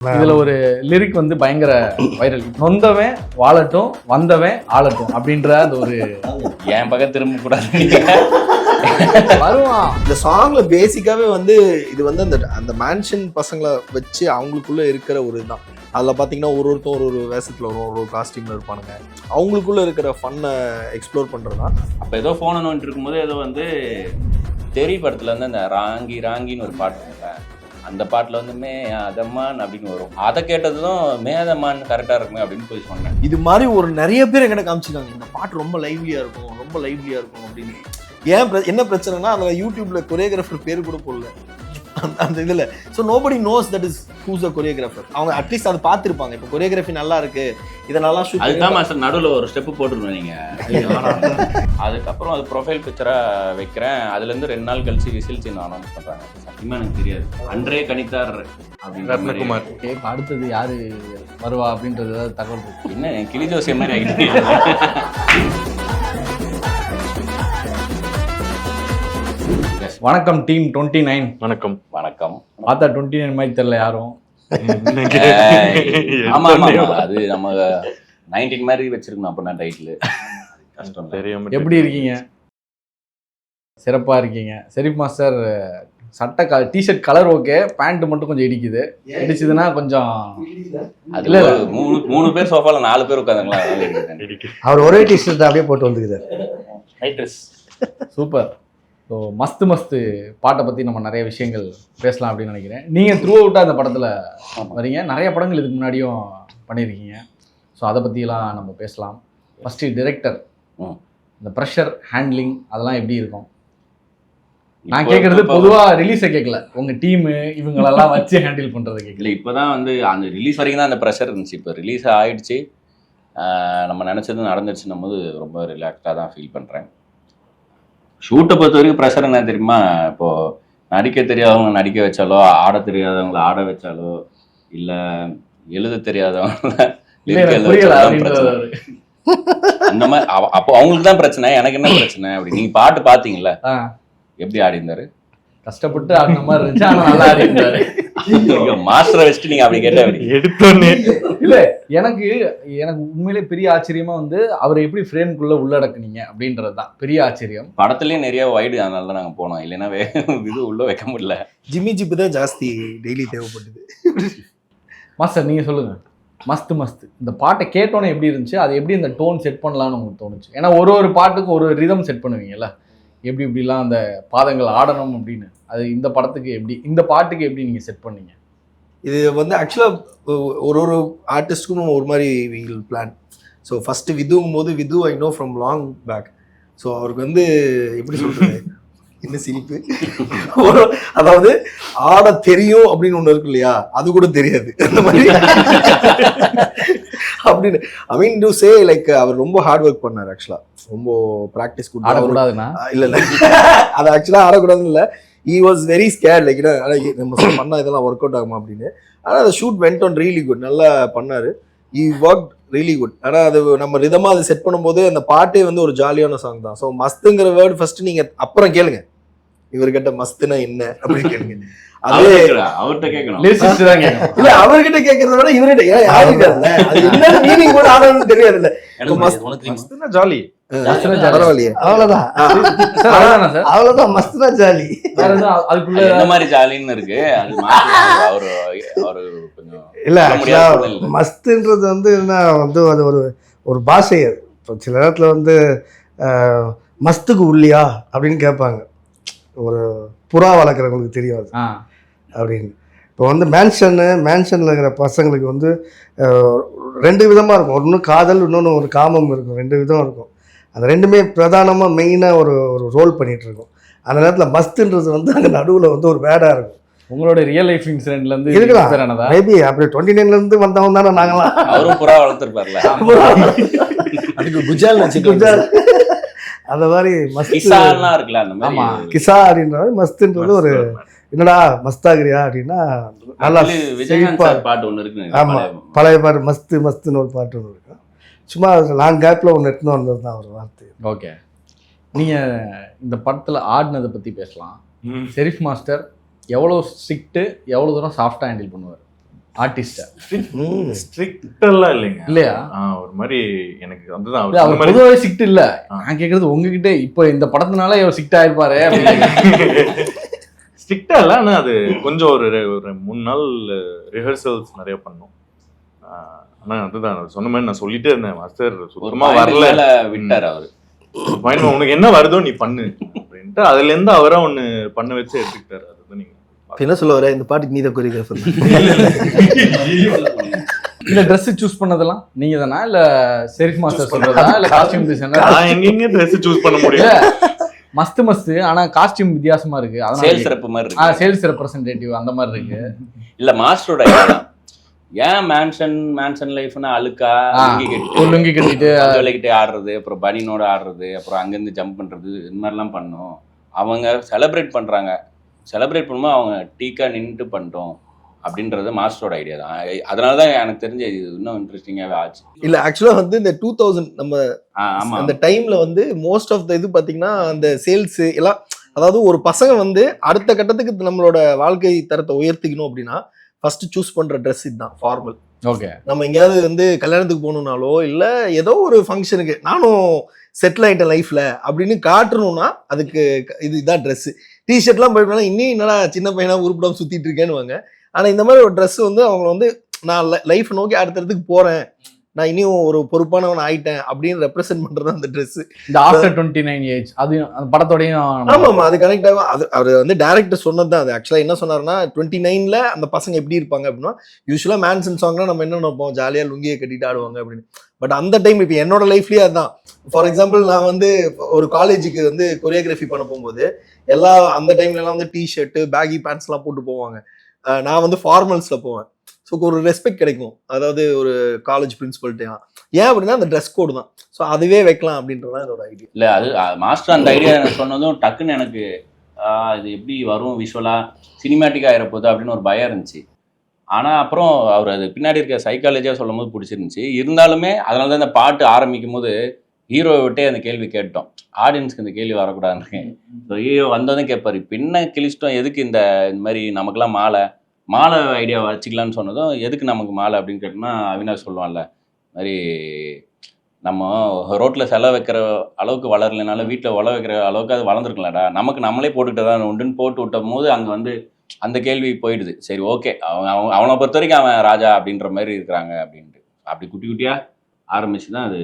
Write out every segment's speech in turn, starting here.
இதுல ஒரு லிரிக் வந்து பயங்கர வைரல். நொந்தவன் வாழட்டும் வந்தவன் ஆளட்டும் அப்படின்ற அந்த ஒரு என் பக்கம் திரும்ப கூடாது வருவான். இந்த சாங்ல பேசிக்காவே வந்து இது வந்து அந்த மேன்ஷன் பசங்களை வச்சு அவங்களுக்குள்ள இருக்கிற ஒரு இதுதான். அதில் பார்த்தீங்கன்னா ஒருத்தரும் ஒரு வேஷத்தில் வரும், ஒரு காஸ்டியூமில் இருப்பானுங்க. அவங்களுக்குள்ள இருக்கிற ஃபன்னை எக்ஸ்ப்ளோர் பண்ணுறது தான். அப்போ ஏதோ ஃபோனை நோண்டிட்டு இருக்கும்போது ஏதோ வந்து தெரி படத்தில் வந்து அந்த ராங்கி ராங்கின்னு ஒரு பாட்டு இருக்குல்ல, அந்த பாட்டில் வந்து மே அதம்மான் அப்படின்னு வரும். அதை கேட்டதும் மேதம்மான் கரெக்டாக இருக்குமே அப்படின்னு போய் சொன்னேன். இது மாதிரி ஒரு நிறைய பேர் என்கிட்ட காமிச்சிருக்காங்க, இந்த பாட்டு ரொம்ப லைவ்லியாக இருக்கும், ரொம்ப லைவ்லியாக இருக்கும் அப்படின்னு. என்ன பிரச்சனைனா அதில் யூடியூப்ல கொரியோகிராஃபர் பேர் கூட போடல அந்த இதில். So nobody knows that is whose a choreographer. அவங்க அட்லீஸ்ட் அதை பார்த்துருப்பாங்க. இப்போ கொரியோகிராஃபி நல்லா இருக்கு, இதை நல்லா ஷூட். அதுதான் மாஸ்டர் நடுவில் ஒரு ஸ்டெப்பு போட்டுருவேன் நீங்கள். அதுக்கப்புறம் அது ப்ரொஃபைல் பிக்சராக வைக்கிறேன். அதுலேருந்து 2 நாள் கழிச்சு விசில் சின்ன அனௌன்ஸ் பண்ணுறாங்க. சத்தியமாக எனக்கு தெரியாது. அன்றே கணித்தார் அப்படின்னு ரத்னகுமார். அடுத்தது யாரு வருவா அப்படின்றது தகவல் இருக்கு. என்ன கிளி ஜோசிய மாதிரி ஆகிட்டு. வணக்கம் டீம் 29. வணக்கம். வணக்கம். பார்த்தா 29 மாதிரி தெரியல யாரும். ஆமா ஆமா, அது நம்ம 19 மாதிரி வச்சிருக்கணும் அப்படின்னா டைட்டில். கஷ்டம். எப்படி இருக்கீங்க? சிறப்பா இருக்கீங்க. ஷெரீப் மாஸ்டர் சட்டை டிஷர்ட் கலர் ஓகே, பேண்ட் மட்டும் கொஞ்சம் இடிக்குது. இடிச்சதுன்னா கொஞ்சம் அதுல 3 பேர் சோஃபால 4 பேர் உட்காந்துங்களா. அவர் ஒரே டிஷர்ட் அப்படியே போட்டு வந்துக்குது. சூப்பர். ஸோ மஸ்து பாட்டை பற்றி நம்ம நிறைய விஷயங்கள் பேசலாம் அப்படின்னு நினைக்கிறேன். நீங்கள் த்ரூ அவுட்டாக அந்த படத்தில் வரீங்க, நிறைய படங்கள் இதுக்கு முன்னாடியும் பண்ணியிருக்கீங்க. ஸோ அதை பற்றிலாம் நம்ம பேசலாம். ஃபஸ்ட்டு டிரெக்டர், இந்த ப்ரெஷர் ஹேண்ட்லிங் அதெல்லாம் எப்படி இருக்கும்? நான் கேட்குறது பொதுவாக ரிலீஸை கேட்கல, உங்கள் டீமு இவங்களெல்லாம் வச்சு ஹேண்டில் பண்ணுறதை கேட்கல. இப்போ தான் வந்து அந்த ரிலீஸ் வரைக்கும் தான் அந்த ப்ரெஷர் இருந்துச்சு. இப்போ ரிலீஸ் ஆகிடுச்சு, நம்ம நினச்சது நடந்துச்சுன்னும் போது ரொம்ப ரிலாக்ஸ்டாக தான் ஃபீல் பண்ணுறேன். ஷூட்டை பொறுத்த வரைக்கும் ப்ரெஷர் என்ன தெரியுமா? இப்போது நடிக்க தெரியாதவங்க நடிக்க வச்சாலோ, ஆட தெரியாதவங்கள ஆட வச்சாலோ, இல்லை எழுத தெரியாதவங்கள அந்த மாதிரி அப்போ அவங்களுக்கு தான் பிரச்சனை. எனக்கு என்ன பிரச்சனை அப்படி? நீங்கள் பாட்டு பார்த்தீங்களா? எப்படி ஆடி இருந்தாரு? கஷ்டப்பட்டு ஆடின மாதிரி இருந்துச்சு, ஆனால் நல்லா ஆடி இருந்தாரு. மாஸ்டரை வச்சுட்டு நீங்கள் அப்படி கேட்ட அப்படி எடுத்தோன்னே இல்லை, எனக்கு உண்மையிலே பெரிய ஆச்சரியமா வந்து அவரை எப்படி ஃப்ரேம்குள்ளே உள்ளடக்குனீங்க அப்படின்றது தான் பெரிய ஆச்சரியம். படத்துலேயே நிறைய வைடு, அதனால தான் நாங்கள் போனோம். இல்லைன்னா இது உள்ளே வைக்க முடியல. ஜிம்மி ஜிப்பு தான் ஜாஸ்தி டெய்லி தேவைப்பட்டது. மாஸ்டர் நீங்கள் சொல்லுங்கள். மஸ்து இந்த பாட்டை கேட்டோன்னே எப்படி இருந்துச்சு? அது எப்படி இந்த டோன் செட் பண்ணலான்னு உங்களுக்கு தோணுச்சு? ஏன்னா ஒரு பாட்டுக்கும் ஒரு ரிதம் செட் பண்ணுவீங்கல்ல, எப்படிலாம் அந்த பாதங்கள் ஆடணும் அப்படின்னு. அது இந்த படத்துக்கு எப்படி, இந்த பாட்டுக்கு எப்படி நீங்கள் செட் பண்ணீங்க? இது வந்து ஆக்சுவலாக ஒரு ஆர்டிஸ்ட்டுக்கும் ஒரு மாதிரி வீல் பிளான். ஸோ ஃபஸ்ட்டு விதுங்கும் போது Vidhu I know from long back. So அவருக்கு வந்து எப்படி சொல்கிறது, என்ன சிரிப்பு, அதாவது ஆட தெரியும் அப்படின்னு ஒன்று இருக்கு இல்லையா, அது கூட தெரியாது அந்த மாதிரி அப்படின்னு. ஐ மீன் டு சே லைக் அவர் ரொம்ப ஹார்ட் ஒர்க் பண்ணார். ஆக்சுவலாக ரொம்ப ப்ராக்டிஸ் ஆடக்கூடாதுன்னா இல்லை அது ஆக்சுவலாக ஆடக்கூடாதுன்னு இல்லை. he was very scared like நம்ம பண்ணா இதெல்லாம் ஒர்க் அவுட் ஆகுமா அப்படின்னு. ஆனால் அந்த shoot went on really good, நல்லா பண்ணார். he worked really good. ஆனால் அது நம்ம ரிதமாக அதை செட் பண்ணும்போது அந்த பாட்டே வந்து ஒரு ஜாலியான சாங் தான். ஸோ மஸ்துங்கிற வேர்டு ஃபர்ஸ்ட் நீங்கள் அப்புறம் கேளுங்க, இவர்கிட்ட மஸ்துனா என்ன அப்படின்னு கேளுங்க. அதே அவர்கிட்ட கேட்கணும் இல்ல, அவர்கிட்ட கேட்கறத விட இவர்கிட்ட யாருக்கு அது என்ன மீனிங் கூட ஆடணும்னு தெரியாது. இல்ல மஸ்துனா ஜாலி, பரவாயில்லையே, அவ்வளவுதான் அவ்வளவுதான் மஸ்துனா ஜாலி. அதுக்குள்ள என்ன மாதிரி ஜாலின்னு இருக்கு அது அவரு கொஞ்சம் இல்ல. மஸ்துன்றது வந்து என்ன வந்து அது ஒரு பாஷை. இப்போ சில நேரத்துல வந்து மஸ்துக்கு உள்ளியா அப்படின்னு கேட்பாங்க. ஒரு புறா வளர்க்குறவங்களுக்கு தெரியும் அது அப்படின்னு. இப்போ வந்து மேன்ஷனில் இருக்கிற பசங்களுக்கு வந்து 2 விதமாக இருக்கும். ஒன்று காதல், இன்னொன்று ஒரு காமம் இருக்கும். 2 விதம் இருக்கும். அந்த 2மே பிரதானமாக மெயினாக ஒரு ரோல் பண்ணிகிட்டு இருக்கும். அந்த நேரத்தில் மஸ்துன்றது வந்து அங்கே நடுவில் வந்து ஒரு வேடாக இருக்கும். உங்களோட ரியல் லைஃப் இன்சிடென்ட்லேருந்து இருக்கலாம் மேபி. அப்படி 29லேருந்து வந்தவங்க தானே நாங்களாம். அவரும் புறா வளர்த்துருப்பார்ல, அதுக்கு குஜால் அந்த மாதிரி மஸ்தான் இருக்குல்ல, அந்த மாதிரி கிசா அப்படின்ற மாதிரி மஸ்துன்றது ஒரு என்னடா மஸ்தாகிரியா அப்படின்னா நல்லா விஜயகாந்த் பாட்டு ஒன்று இருக்கு. ஆமாம், பழைய பாட்டு மஸ்துன்னு ஒரு பாட்டு ஒன்று இருக்கு. சும்மா லாங் கேப்பில் ஒன்று எடுத்துன்னு வந்தது தான் ஒரு வார்த்தை. ஓகே, நீங்கள் இந்த படத்தில் ஆடினதை பற்றி பேசலாம். ஷெரீப் மாஸ்டர் எவ்வளோ ஸ்ட்ரிக்ட்டு, எவ்வளோ தூரம் சாஃப்டாக ஹேண்டில் பண்ணுவார் ஆர்டிஸ்ட் ஸ்ட்ரிக்ட் எல்லாம் இல்லைங்க. இல்லையா? ஒரு மாதிரி எனக்கு அதுதான் இல்ல, அவர் பொதுவாகவே சிக்ட் இல்ல. நான் கேட்கறது உங்ககிட்ட இப்போ இந்த படத்தினால இவர் சிக்ட் ஆயிருப்பாரு. ஸ்ட்ரிக்டா இல்ல, ஆனா அது கொஞ்சம் ஒரு 3 நாள் ரிஹர்சல்ஸ் நிறைய பண்ணோம். ஆனா அதுதான் சொன்ன மாதிரி நான் சொல்லிட்டே இருந்தேன், மாஸ்டர் சுத்தமா வரல விட்டார் அவரு. உனக்கு என்ன வருதோ நீ பண்ணு அப்படின்ட்டு அதுல இருந்து அவரா ஒண்ணு பண்ண வச்சு எடுத்துக்கிட்டாரு. அதுதான் நீங்க என்ன சொல்ல வர, இந்த பாட்டுக்கு நீ தான் கொரியோகிராஃபர். இல்ல ட்ரெஸ் சூஸ் பண்ணதெல்லாம் நீங்க தானா, இல்ல ஷெரீஃப் மாஸ்டர் சொல்றதா, இல்ல காஸ்டியூம் டிசைனர்? நான் எங்கெங்க ட்ரெஸ் சூஸ் பண்ண முடியல. மஸ்து ஆனா காஸ்டியூம் வித்தியாசமா இருக்கு. சேல்ஸ் ரெப் மாதிரி இருக்கு. சேல்ஸ் ரெப்ரசன்டேட்டிவ் அந்த மாதிரி இருக்கு. இல்ல மாஸ்டரோட ஏன் மேன்ஷன் லைஃப்னா அழுக்கா லுங்கி கட்டிட்டு வேலைக்கிட்டே ஆடுறது, அப்புறம் பனினோட ஆடுறது, அப்புறம் அங்கேருந்து ஜம்ப் பண்றது, இது மாதிரிலாம் பண்ணோம். அவங்க செலிப்ரேட் பண்றாங்க, செலிப்ரேட் பண்ணும்போது அவங்க டீக்கா நின்றுட்டு பண்ணிட்டோம் அப்படின்றது மாஸ்டரோட ஐடியா தான். அதனால தான் எனக்கு தெரிஞ்ச இது இன்னும் இன்ட்ரெஸ்டிங்காகவே ஆச்சு. இல்ல ஆக்சுவலா வந்து இந்த 2000 நம்ம அந்த டைம்ல வந்து மோஸ்ட் ஆஃப் த இது பாத்தீங்கன்னா அந்த சேல்ஸ் எல்லாம், அதாவது ஒரு பசங்க வந்து அடுத்த கட்டத்துக்கு நம்மளோட வாழ்க்கை தரத்தை உயர்த்திக்கணும் அப்படின்னா ஃபர்ஸ்ட் சூஸ் பண்ற ட்ரெஸ் இதுதான், ஃபார்மல். ஓகே, நம்ம எங்கேயாவது வந்து கல்யாணத்துக்கு போகணும்னாலோ இல்ல ஏதோ ஒரு ஃபங்க்ஷனுக்கு நானும் செட்டில் ஆயிட்டேன் லைஃப்ல அப்படின்னு காட்டணும்னா அதுக்கு இதுதான் ட்ரெஸ். டிஷர்ட்லாம் போயிட்டோம்னா இன்னும் என்னடா சின்ன பையனா உருப்படாம சுத்திட்டு இருக்கேன்னு. ஆனா இந்த மாதிரி ஒரு ட்ரெஸ் வந்து அவங்க வந்து நான் லைஃப் நோக்கி அடுத்ததுக்கு போறேன், நான் இனியும் ஒரு பொறுப்பானவன் ஆயிட்டேன் அப்படின்னு ரெப்ரசென்ட் பண்றது அந்த ட்ரெஸ். இந்த ஆஃப்டர் 29 ஏஜ் அது அந்த படத்தோடையும். ஆமாமா, அது கனெக்ட் ஆகும். அது அவர் வந்து டைரக்டர் சொன்னது தான். அது ஆக்சுவலா என்ன சொன்னாருன்னா 29ல அந்த பசங்க எப்படி இருப்பாங்க அப்படின்னா, யூஸ்வலா மேன்சன் சாங்னா நம்ம என்ன நினைப்போம், ஜாலியா லுங்கியை கட்டிட்டு ஆடுவாங்க அப்படின்னு. பட் அந்த டைம் இப்போ என்னோட லைஃப்லயே அதுதான். ஃபார் எக்ஸாம்பிள் நான் வந்து ஒரு காலேஜுக்கு வந்து கொரியோகிராஃபி பண்ண போகும்போது எல்லா அந்த டைம்ல எல்லாம் வந்து டிஷர்ட் பேகி பேண்ட்ஸ் எல்லாம் போட்டு போவாங்க. நான் வந்து ஃபார்மல்ஸ்ல போவேன். ஸோ ஒரு ரெஸ்பெக்ட் கிடைக்கும், அதாவது ஒரு காலேஜ் பிரின்சிபல்கிட்ட. ஏன் அப்படின்னா அந்த ட்ரெஸ் கோடு தான். ஸோ அதுவே வைக்கலாம் அப்படின்றதான் என்னோட ஐடியா. இல்லை அது மாஸ்டர் அந்த ஐடியா எனக்கு சொன்னதும் டக்குன்னு எனக்கு இது எப்படி வரும், விஷுவலா சினிமேட்டிக்காக ஆகிடப்போகுது அப்படின்னு ஒரு பயம் இருந்துச்சு. ஆனால் அப்புறம் அவர் அது பின்னாடி இருக்க சைக்காலஜியாக சொல்லும் போது பிடிச்சிருந்துச்சு. இருந்தாலுமே அதனால தான் இந்த பாட்டு ஆரம்பிக்கும் போது ஹீரோவை விட்டே அந்த கேள்வி கேட்டோம், ஆடியன்ஸ்க்கு இந்த கேள்வி வரக்கூடாதுன்னு. ஸோ ஹீரோ வந்ததும் கேட்பார், பின்ன கிழிச்சிட்டோம், எதுக்கு இந்த மாதிரி நமக்குலாம் மாலை ஐடியா வச்சுக்கலான்னு சொன்னதும், எதுக்கு நமக்கு மாலை அப்படின்னு கேட்டோம்னா அவினாஷ் சொல்லுவான்ல, மாதிரி நம்ம ரோட்டில் செலவு வைக்கிற அளவுக்கு வளரலைனால வீட்டில் உழ வைக்கிற அளவுக்கு அது வளர்ந்துருக்கலாம்டா, நமக்கு நம்மளே போட்டுக்கிட்டு தான் உண்டுன்னு போட்டு விட்டும் போது அங்கே வந்து அந்த கேள்வி போயிடுது. சரி ஓகே, அவனை பொறுத்த வரைக்கும் அவன் ராஜா அப்படின்ற மாதிரி இருக்கிறாங்க அப்படின்ட்டு அப்படி குட்டி குட்டியாக ஆரம்பிச்சு தான் அது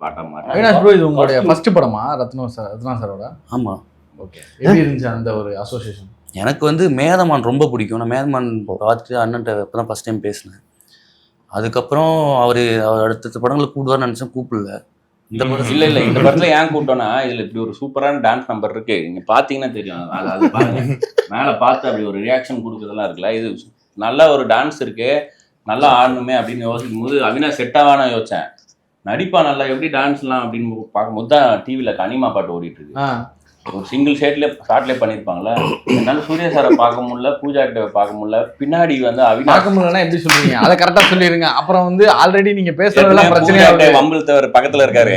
பாட்டாக மாட்டேன். அவினாஷ் ப்ரோ, இது உங்களுடைய ஃபர்ஸ்ட் படமா ரத்னா சாரோட? ஆமாம். ஓகே, எப்படி இருந்துச்சு அந்த ஒரு அசோசியேஷன்? எனக்கு வந்து மேதமான் ரொம்ப பிடிக்கும். நான் மேதமான் பார்த்துட்டு அண்ணன்ட்ட இப்போ தான் ஃபஸ்ட் டைம் பேசினேன். அதுக்கப்புறம் அவர் அடுத்த படங்களுக்கு கூப்பிடுவார்னு நினச்சேன், கூப்பிடல. இந்த படம் இல்லை இந்த படத்தில் ஏன் கூப்பிட்டோன்னா, இதில் இப்படி ஒரு சூப்பரான டான்ஸ் நம்பர் இருக்கு, நீங்கள் பார்த்தீங்கன்னா தெரியும். அது பாருங்க, மேலே பார்த்து அப்படி ஒரு ரியாக்ஷன் கொடுக்குறதெல்லாம் இருக்குல்ல, இது நல்ல ஒரு டான்ஸ் இருக்கு, நல்லா ஆடணுமே அப்படின்னு யோசிக்கும் போது அவினாஷ் செட்டாவான யோசிச்சேன். நடிப்பா நல்லா, எப்படி டான்ஸ்லாம் அப்படின்னு பார்க்கும்போது தான் டிவியில் கனிமா பாட்டு ஓடிட்டு இருக்கு. ஒரு சிங்கிள் ஷாட்லேயே பண்ணியிருப்பாங்களே. என்னால் சூர்யா சாரை பார்க்க முடியல, பூஜா கிட்ட பார்க்க முடியல. பின்னாடி வந்து அவினாஷ் பார்க்க முடியலன்னா எப்படி சொல்றீங்க, அதை கரெக்டாக சொல்லிடுங்க. அப்புறம் வந்து ஆல்ரெடி நீங்க பேசுறதெல்லாம் பிரச்சனையா வம்பில் தவிர பக்கத்தில் இருக்காரு,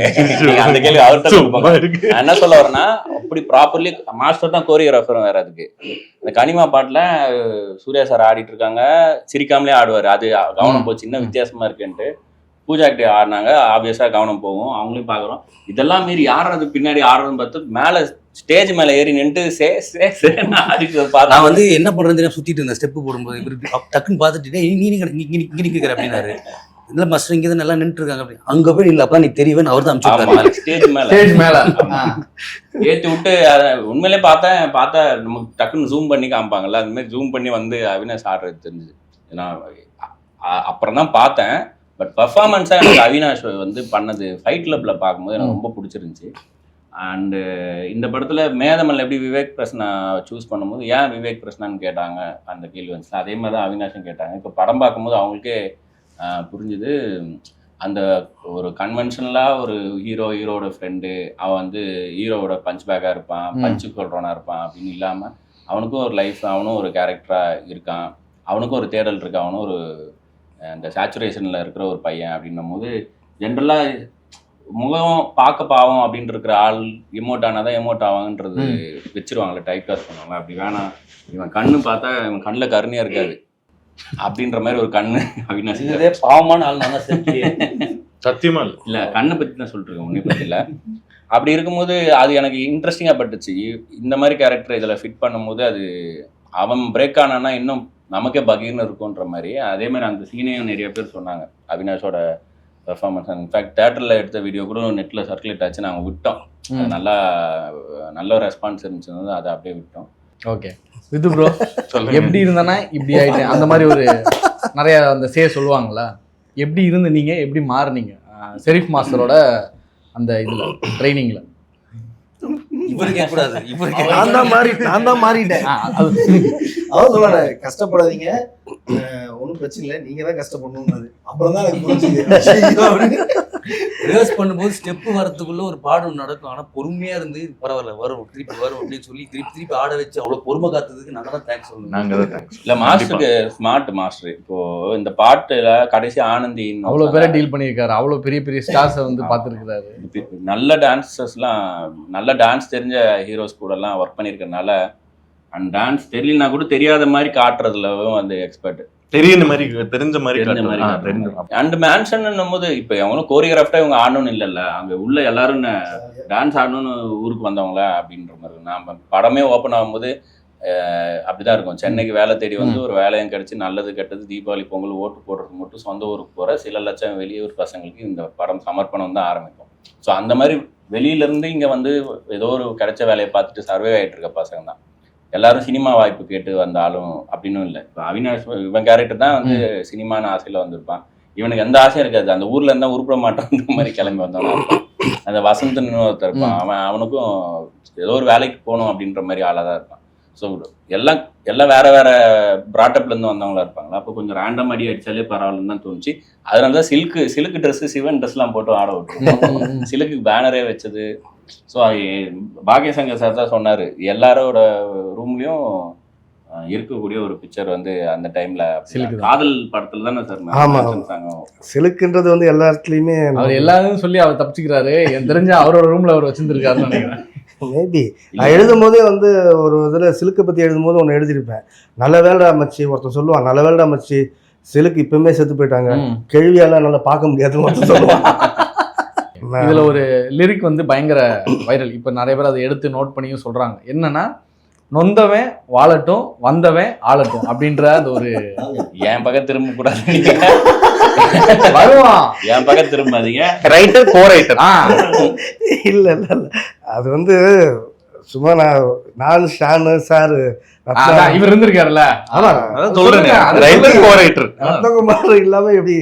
அந்த கேள்வி அவர்கிட்ட. நான் என்ன சொல்ல வரேன்னா, அப்படி ப்ராப்பர்லி மாஸ்டர் தான் கோரியோகிராஃபரும் வேற. அதுக்கு இந்த கனிமா பாட்டில் சூர்யா சார் ஆடிட்டு இருக்காங்க, சிரிக்காமலே ஆடுவார். அது கவனம் போச்சு, இன்னும் வித்தியாசமா இருக்குன்ட்டு. பூஜா கிட்டே ஆடினாங்க, ஆப்வியஸாக கவனம் போகும், அவங்களையும் பார்க்குறோம். இதெல்லாம் மீறி யார் அது பின்னாடி ஆடுறதுன்னு பார்த்து மேலே ஸ்டேஜ் மேலே ஏறி நின்று நான் வந்து என்ன பண்ணுறது சுற்றிட்டு இருந்தேன். ஸ்டெப்பு போடும்போது இவர் டக்குன்னு பார்த்துட்டு நீ இங்கே நிற்கிற அப்படின்னாரு. இல்லை மாஸ்டர் இங்கே தான் நல்லா நின்று இருக்காங்க அப்படி. அங்கே போய் இல்லை அப்போ நீ தெரியவேன்னு அவர் தான் அனுப்பிச்சு ஸ்டேஜ் மேலே ஏற்றி விட்டு. உண்மையிலே பார்த்தா நமக்கு டக்குன்னு ஜூம் பண்ணி காமிப்பாங்கல்ல, அந்த மாதிரி ஜூம் பண்ணி வந்து அவினாஷ் ஆடுறது தெரிஞ்சுது. நான் அப்புறம் தான் பார்த்தேன். பட் பர்ஃபார்மன்ஸாக எனக்கு அவினாஷ் வந்து பண்ணது ஃபைட் கிளப்பில் பார்க்கும்போது எனக்கு ரொம்ப பிடிச்சிருந்துச்சி. அண்டு இந்த படத்தில் மேதமல் எப்படி விவேக் பிரசன்னா சூஸ் பண்ணும்போது ஏன் விவேக் பிரசன்னான்னு கேட்டாங்க, அந்த கேள்வி வந்துச்சு. அதே மாதிரி தான் அவினாஷும் கேட்டாங்க. இப்போ படம் பார்க்கும்போது அவங்களுக்கே புரிஞ்சுது, அந்த ஒரு கன்வென்ஷனலாக ஒரு ஹீரோவோட ஃப்ரெண்டு, அவன் வந்து ஹீரோவோட பஞ்ச் பேக்காக இருப்பான், பஞ்சு சொல்கிறவனாக இருப்பான் அப்படின்னு இல்லாமல் அவனுக்கும் ஒரு லைஃப், அவனும் ஒரு கேரக்டராக இருக்கான், அவனுக்கும் ஒரு தேடல் இருக்கு, அவனும் ஒரு அந்த சேச்சுரேஷனில் இருக்கிற ஒரு பையன் அப்படின்னும் போது ஜென்ரலாக முகம் பார்க்க பாவம் அப்படின்னு இருக்கிற ஆள் எமோட் ஆனால் தான் எமோட் ஆவாங்கன்றது வச்சிருவாங்களே, டைப் காஸ்ட் பண்ணுவாங்க. அப்படி வேணாம், இவன் கண்ணு பார்த்தா இவன் கண்ணில் கருணையாக இருக்காது, அப்படின்ற மாதிரி ஒரு கண்ணு அவினாஷ் இதே பாவமான ஆள் நான் தான் சத்தியமா இல்ல. இல்ல கண்ணை பத்தி தான் சொல்லிட்டு இருக்கேன், உன்னை பத்தி இல்ல. அப்படி இருக்கும்போது அது எனக்கு இன்ட்ரெஸ்டிங்கா பட்டுச்சு. இந்த மாதிரி கேரக்டர் இதுல ஃபிட் பண்ணும்போது அது அவன் பிரேக் ஆனானா இன்னும் நமக்கே பகீர்னு இருக்குன்ற மாதிரி. அதே மாதிரி அந்த சீனையும் நிறைய பேர் சொன்னாங்க அவினாஷோட பெர்ஃபார்மன்ஸ். இன்ஃபேக்ட் தேட்டரில் எடுத்த வீடியோ கூட நெட்டில் சர்க்குலேட் ஆச்சு, நாங்கள் விட்டோம். அது நல்ல ரெஸ்பான்ஸ் இருந்துச்சு, அதை அப்படியே விட்டோம். ஓகே விது ப்ரோ, எப்படி இருந்தானா இப்படி ஆயிட்டேன் அந்த மாதிரி ஒரு நிறைய அந்த சொல்லுவாங்களா, எப்படி இருந்து நீங்க எப்படி மாறுனீங்க ஷெரீஃப் மாஸ்டரோட அந்த இதுல ட்ரைனிங்ல? இவரு கேட்கக்கூடாது, இவரு நான் தான் மாறிட்டேன். அவன் சொல்லுவானே, கஷ்டப்படாதீங்க, ஒன்றும் பிரச்சனை இல்லை, நீங்க தான் கஷ்டப்படணும். அப்புறம் தான் எனக்கு புரிஞ்சுது. ரிவர்ஸ் பண்ணும்போது ஸ்டெப் வரதுக்குள்ள ஒரு பாடம் நடக்கும். ஆனா பொறுமையா இருந்து பரவாயில்ல வரும் திருப்பி வரும் அப்படின்னு சொல்லி திருப்பி ஆட வச்சு அவ்வளவு பொறுமை காத்ததுக்கு நாங்க தான் தேங்க்ஸ் சொல்லணும். நாங்க தான் தேங்க்ஸ். இல்ல மாஸ்டருக்கு ஸ்மார்ட் மாஸ்டர். இப்போ இந்த பாட்டுல கடைசி ஆனந்தி அவ்வளவு பேரை டீல் பண்ணியிருக்காரு, அவ்வளவு பெரிய பெரிய ஸ்டார்ஸை வந்து பார்த்துருக்காரு. நல்ல டான்சர்ஸ்லாம், நல்ல டான்ஸ் தெரிஞ்ச ஹீரோஸ் கூட எல்லாம் ஒர்க் பண்ணியிருக்கறனால அண்ட் டான்ஸ் தெரியலனா கூட தெரியாத மாதிரி காட்டுறதுலவும் வந்து எக்ஸ்பர்ட். தெரிஞ்ச மாதிரி அண்ட் மேன்ஷன் போது இப்ப எவனும் கோரியோகிராஃப்டா இவங்க ஆடணும்னு இல்லைல்ல, அங்க உள்ள எல்லாரும் டான்ஸ் ஆடணும்னு ஊருக்கு வந்தவங்களா அப்படின்ற மாதிரி. நாம படமே ஓப்பன் ஆகும்போது அப்படிதான் இருக்கும். சென்னைக்கு வேலை தேடி வந்து ஒரு வேலையும் கிடைச்சி நல்லது கெட்டது தீபாவளி பொங்கல் ஓட்டு போடுறது மட்டும் சொந்த ஊருக்கு போற சில லட்சம் வெளியூர் பசங்களுக்கு இந்த படம் சமர்ப்பணம் தான் ஆரம்பிக்கும். ஸோ அந்த மாதிரி வெளியில இருந்து இங்க வந்து ஏதோ ஒரு கிடைச்ச வேலையை பார்த்துட்டு சர்வே ஆகிட்டு இருக்க பசங்க தான் எல்லாரும் சினிமா வாய்ப்பு கேட்டு வந்தாலும் அப்படின்னு இல்லை. இப்போ அவினாஷ் இவன் கேரக்டர் தான் வந்து சினிமான ஆசையில வந்திருப்பான். இவனுக்கு எந்த ஆசையும் இருக்காது, அந்த ஊர்ல இருந்தா உருப்பிட மாட்டான்ற மாதிரி கிளம்பி வந்தவனா இருப்பான். அந்த வசந்தன்னு ஒருத்தர் இருப்பான், அவனுக்கும் ஏதோ ஒரு வேலைக்கு போகணும் அப்படின்ற மாதிரி ஆளாக தான் இருப்பான். ஸோ எல்லாம் வேற வேற பிராட்டப்ல இருந்து வந்தவங்களா இருப்பாங்களா. அப்போ கொஞ்சம் ரேண்டம் அடி அடிச்சாலே பரவாயில்லன்னு தான் தோணுச்சு. அதனால தான் சிலுக்கு ட்ரெஸ் சிவன் ட்ரெஸ்லாம் போட்டு ஆட விட்டுருவோம். சிலுக்கு பேனரே வச்சது. ஸோ பாக்கியசங்கர் சார் தான் சொன்னார், எல்லாரோட ரூம்லேயும் இருக்கக்கூடிய ஒரு பிக்சர் வந்து அந்த டைம்ல காதல் படத்துல தானே சார் சிலுக்குன்றது வந்து எல்லா இடத்துலையுமே அவர் எல்லாரும் சொல்லி அவர் தப்பிச்சுக்கிறாரு. எனக்கு தெரிஞ்ச அவரோட ரூம்ல அவர் வச்சிருந்திருக்காருன்னு நினைக்கிறேன். மேபி நான் எழுதும் போதே வந்து ஒரு இதில் சிலுக்கை பற்றி எழுதும் போது ஒன்று எழுதியிருப்பேன். நல்ல வேலை அமைச்சு ஒருத்தன் சொல்லுவான், நல்ல வேலை அமைச்சு சிலுக்கு இப்பவுமே செத்து போயிட்டாங்க, கேள்வியெல்லாம் நல்லா பார்க்க முடியாதுன்னு ஒருத்தன் சொல்லுவான். இதுல ஒரு லிரிக் வந்து பயங்கர வைரல். இப்ப நிறைய பேர் அதை எடுத்து நோட் பண்ணியும் சொல்றாங்க. என்னன்னா, நொந்தவன் வாழட்டும் வந்தவன் ஆளட்டும் அப்படின்ற அந்த ஒரு என் பக்கம் திரும்ப கூடாது, வருவான் என் பக்கம் திரும்பாதீங்க, ரைட்டர் கோ ரைட்டர். இல்ல இல்ல இல்ல அது வந்து சும்மா நான் ஷானு சார் இவர் இருந்திருக்காருல்ல, ரத்னகுமார் இல்லாம எப்படி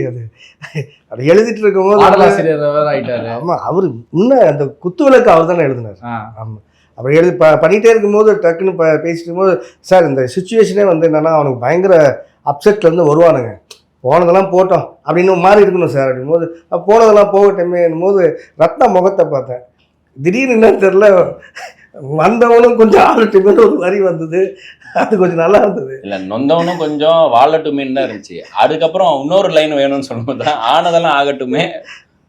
அது எழுதிட்டு இருக்கும் போது ஆடலாசிரியர் ஆயிட்டாரு. ஆமா, அவரு இன்னும் அந்த குத்துவிளக்கு அவர் தானே எழுதினார். ஆமா, அப்புறம் எழுதி பண்ணிகிட்டே இருக்கும்போது டக்குன்னு பேசிட்டு இருக்கும்போது, சார் இந்த சுச்சுவேஷனே வந்து என்னன்னா அவனுக்கு பயங்கர அப்செட்லேருந்து வருவானுங்க, போனதெல்லாம் போட்டோம் அப்படின்னு மாறி இருக்கணும் சார் அப்படிங்கும்போது, போனதெல்லாம் போகட்டுமே என்னும்போது ரத்னா முகத்தை பார்த்தேன். திடீர்னு என்னன்னு தெரில, வந்தவனும் கொஞ்சம் ஆளட்டுமே ஒரு வரி வந்தது, அது கொஞ்சம் நல்லா இருந்தது. இல்லை, நொந்தவனும் கொஞ்சம் வாழட்டுமேன்னு தான் இருந்துச்சு. அதுக்கப்புறம் இன்னொரு லைன் வேணும்னு சொல்லும்போது தான் ஆனதெல்லாம் ஆகட்டுமே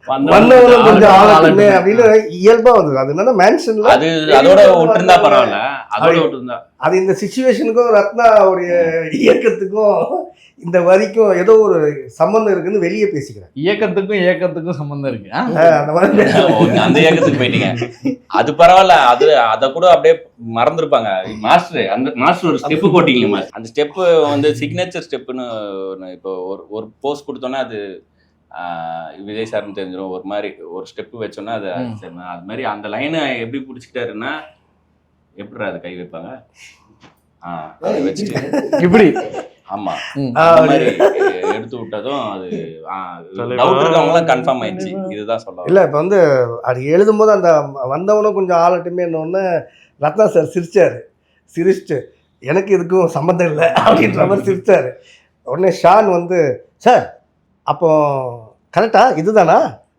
வந்தவனும் கொஞ்சம் ஆகட்டுமே அப்படின்னு இயல்பா வந்தது. அது என்னன்னா மேன்ஷன்ல அது அதோட விட்டுருந்தா பரவாயில்ல, அதோட விட்டுருந்தா அது இந்த சிச்சுவேஷனுக்கும் ரத்னாவுடைய இயக்கத்துக்கும் இந்த வரிக்கும் ஏதோ ஒரு சம்பந்தம் இருக்குன்னு வெளியே பேசிக்கிறேன். இயக்கத்துக்கும் சம்பந்தம் இருக்கு. அந்த மாதிரி அந்த இயக்கத்துக்கு போயிட்டீங்க, அது பரவாயில்ல. அதை கூட அப்படியே மறந்துருப்பாங்க. அந்த மாஸ்டர் ஒரு ஸ்டெப்பு போட்டீங்க, அந்த ஸ்டெப்பு வந்து சிக்னேச்சர் ஸ்டெப்புன்னு இப்போ ஒரு போஸ்ட் கொடுத்தோன்னா அது விஜய் சார்னு தெரிஞ்சிடும். ஒரு மாதிரி ஒரு ஸ்டெப்பு வச்சோன்னா அது அது மாதிரி அந்த லைனை எப்படி பிடிச்சிக்கிட்டாருன்னா, எப்படி அது கை வைப்பாங்க வச்சுட்டு இப்படி, ஆமா அந்த மாதிரி எடுத்து விட்டதும் அது டவுட் இருக்கவங்களாம் கன்ஃபார்ம் ஆயிடுச்சு. இதுதான் சொல்ல இல்லை. இப்போ வந்து அது எழுதும்போது அந்த வந்தவனும் கொஞ்சம் ஆளட்டுமே ஒன்று ரத்னா சார் சிரிச்சுட்டு எனக்கு இதுக்கும் சம்மந்தம் இல்லை அப்படின்ற மாதிரி சிரிச்சாரு. உடனே ஷான் வந்து, சார் அப்போ கரெக்டா இதுதானா,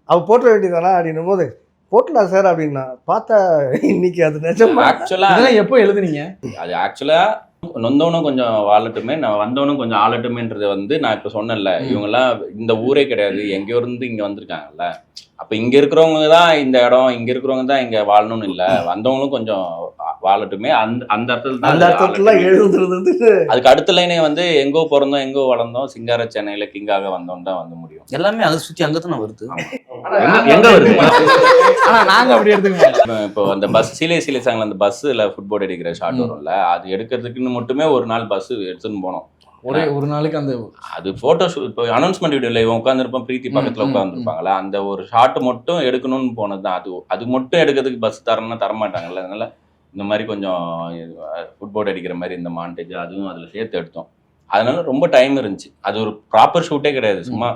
அவள் போட்ட வேண்டியதானா அப்படின்னும் போது, போட்டலாம் சார் அப்படின்னா பார்த்தா இன்னைக்கு அது நிஜமா. ஆக்சுவலா எப்போ எழுதுனீங்க அது? ஆக்சுவலா நொந்தவனும் கொஞ்சம் வாழட்டுமே, நான் வந்தவனும் கொஞ்சம் ஆளட்டுமேன்றது வந்து நான் இப்போ சொன்னேன்ல, இவங்கெல்லாம் இந்த ஊரே கிடையாது, எங்கேயோ இருந்து இங்கே வந்திருக்காங்கல்ல. அப்போ இங்கே இருக்கிறவங்க தான் இந்த இடம், இங்கே இருக்கிறவங்க தான் இங்கே வாழணும்னு இல்லை, வந்தவங்களும் கொஞ்சம் வாழட்டுமே அந்த அர்த்தத்தில் அந்த தான் அர்த்தத்துல எழுதுறது அதுக்கு அடுத்த லைனே வந்து எங்கோ பிறந்தோம் எங்கோ வளர்ந்தோம் சிங்கார சென்னையில கிங்காக வந்தோம் தான் வந்து முடியும். எல்லாமே அதை சுற்றி அங்கே தானே வருது. எங்க வருது ஆனா நாங்க அப்படி எடுத்துக்க மாட்டோம். இப்போ அந்த பஸ் சிலை சாங்ல அந்த பஸ்ல ஃபுட்போர்ட் அடிக்கிற ஷாட் வரும்ல, அது எடுக்கிறதுக்குன்னு மட்டுமே ஒரு நாள் பஸ் எடுத்துன்னு போனோம். ஒரே ஒரு நாளைக்கு அந்த அது போட்டோ ஷூட் இப்போ அனௌன்ஸ்மெண்ட் வீடியோல இவன் உட்காந்துருப்பான் பிரீத்தி பக்கத்துல உட்காந்துருப்பாங்களா, அந்த ஒரு ஷாட் மட்டும் எடுக்கணும்னு போனதுதான். அது மட்டும் எடுக்கிறதுக்கு பஸ் தரணும்னா தரமாட்டாங்கல்ல. அதனால இந்த மாதிரி கொஞ்சம் ஃபுட்போர்ட் அடிக்கிற மாதிரி இந்த மாண்டேஜ் அதுவும் அதில் சேர்த்து எடுத்தோம். அதனால ரொம்ப டைம் இருந்துச்சு. அது ஒரு ப்ராப்பர் ஷூட்டே கிடையாது, சும்மா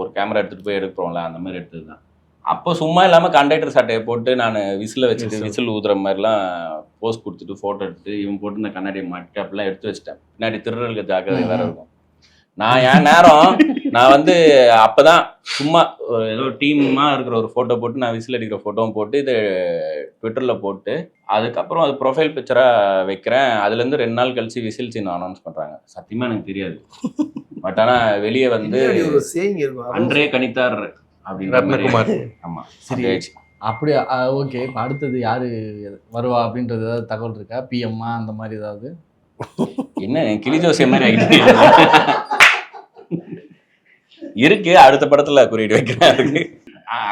ஒரு கேமரா எடுத்துகிட்டு போய் எடுக்கிறோம்ல அந்த மாதிரி எடுத்தது தான். அப்போ சும்மா இல்லாமல் கண்டக்டர் சட்டையை போட்டு நான் விசில வச்சுட்டு விசில் ஊதுற மாதிரிலாம் போஸ்ட் கொடுத்துட்டு ஃபோட்டோ எடுத்து இவன் போட்டு இந்த கண்ணாடியை மாட்டி அப்படிலாம் எடுத்து வச்சிட்டேன். பின்னாடி திருடர்களுக்கு ஜாக்கிரதை வேற இருக்கும். நான் என் நேரம் நான் வந்து அப்போதான் சும்மா ஏதோ டீமாக இருக்கிற ஒரு ஃபோட்டோ போட்டு நான் விசில் அடிக்கிற ஃபோட்டோவும் போட்டு இது ட்விட்டரில் போட்டு அதுக்கப்புறம் அது ப்ரொஃபைல் பிக்சராக வைக்கிறேன். அதுலேருந்து 2 நாள் கழிச்சு விசில் சீன் அனௌன்ஸ் பண்ணுறாங்க. சத்தியமாக எனக்கு தெரியாது. பட் ஆனால் வெளியே வந்து ஒரு சேயிங் இருக்கும் அன்றே கணித்தார் அப்படின்ற ரத்னகுமார். ஆமா சரி. சரி அப்படி ஓகே. இப்போ அடுத்தது யாரு வருவா அப்படின்றது ஏதாவது தகவல் இருக்கா? பிஎம்மா அந்த மாதிரி ஏதாவது? என்ன கிளி ஜோசியம் மாதிரி ஆகிட்டு இருக்கு. அடுத்த படத்துல குறியீடு வைக்கிறேன் இருக்கு.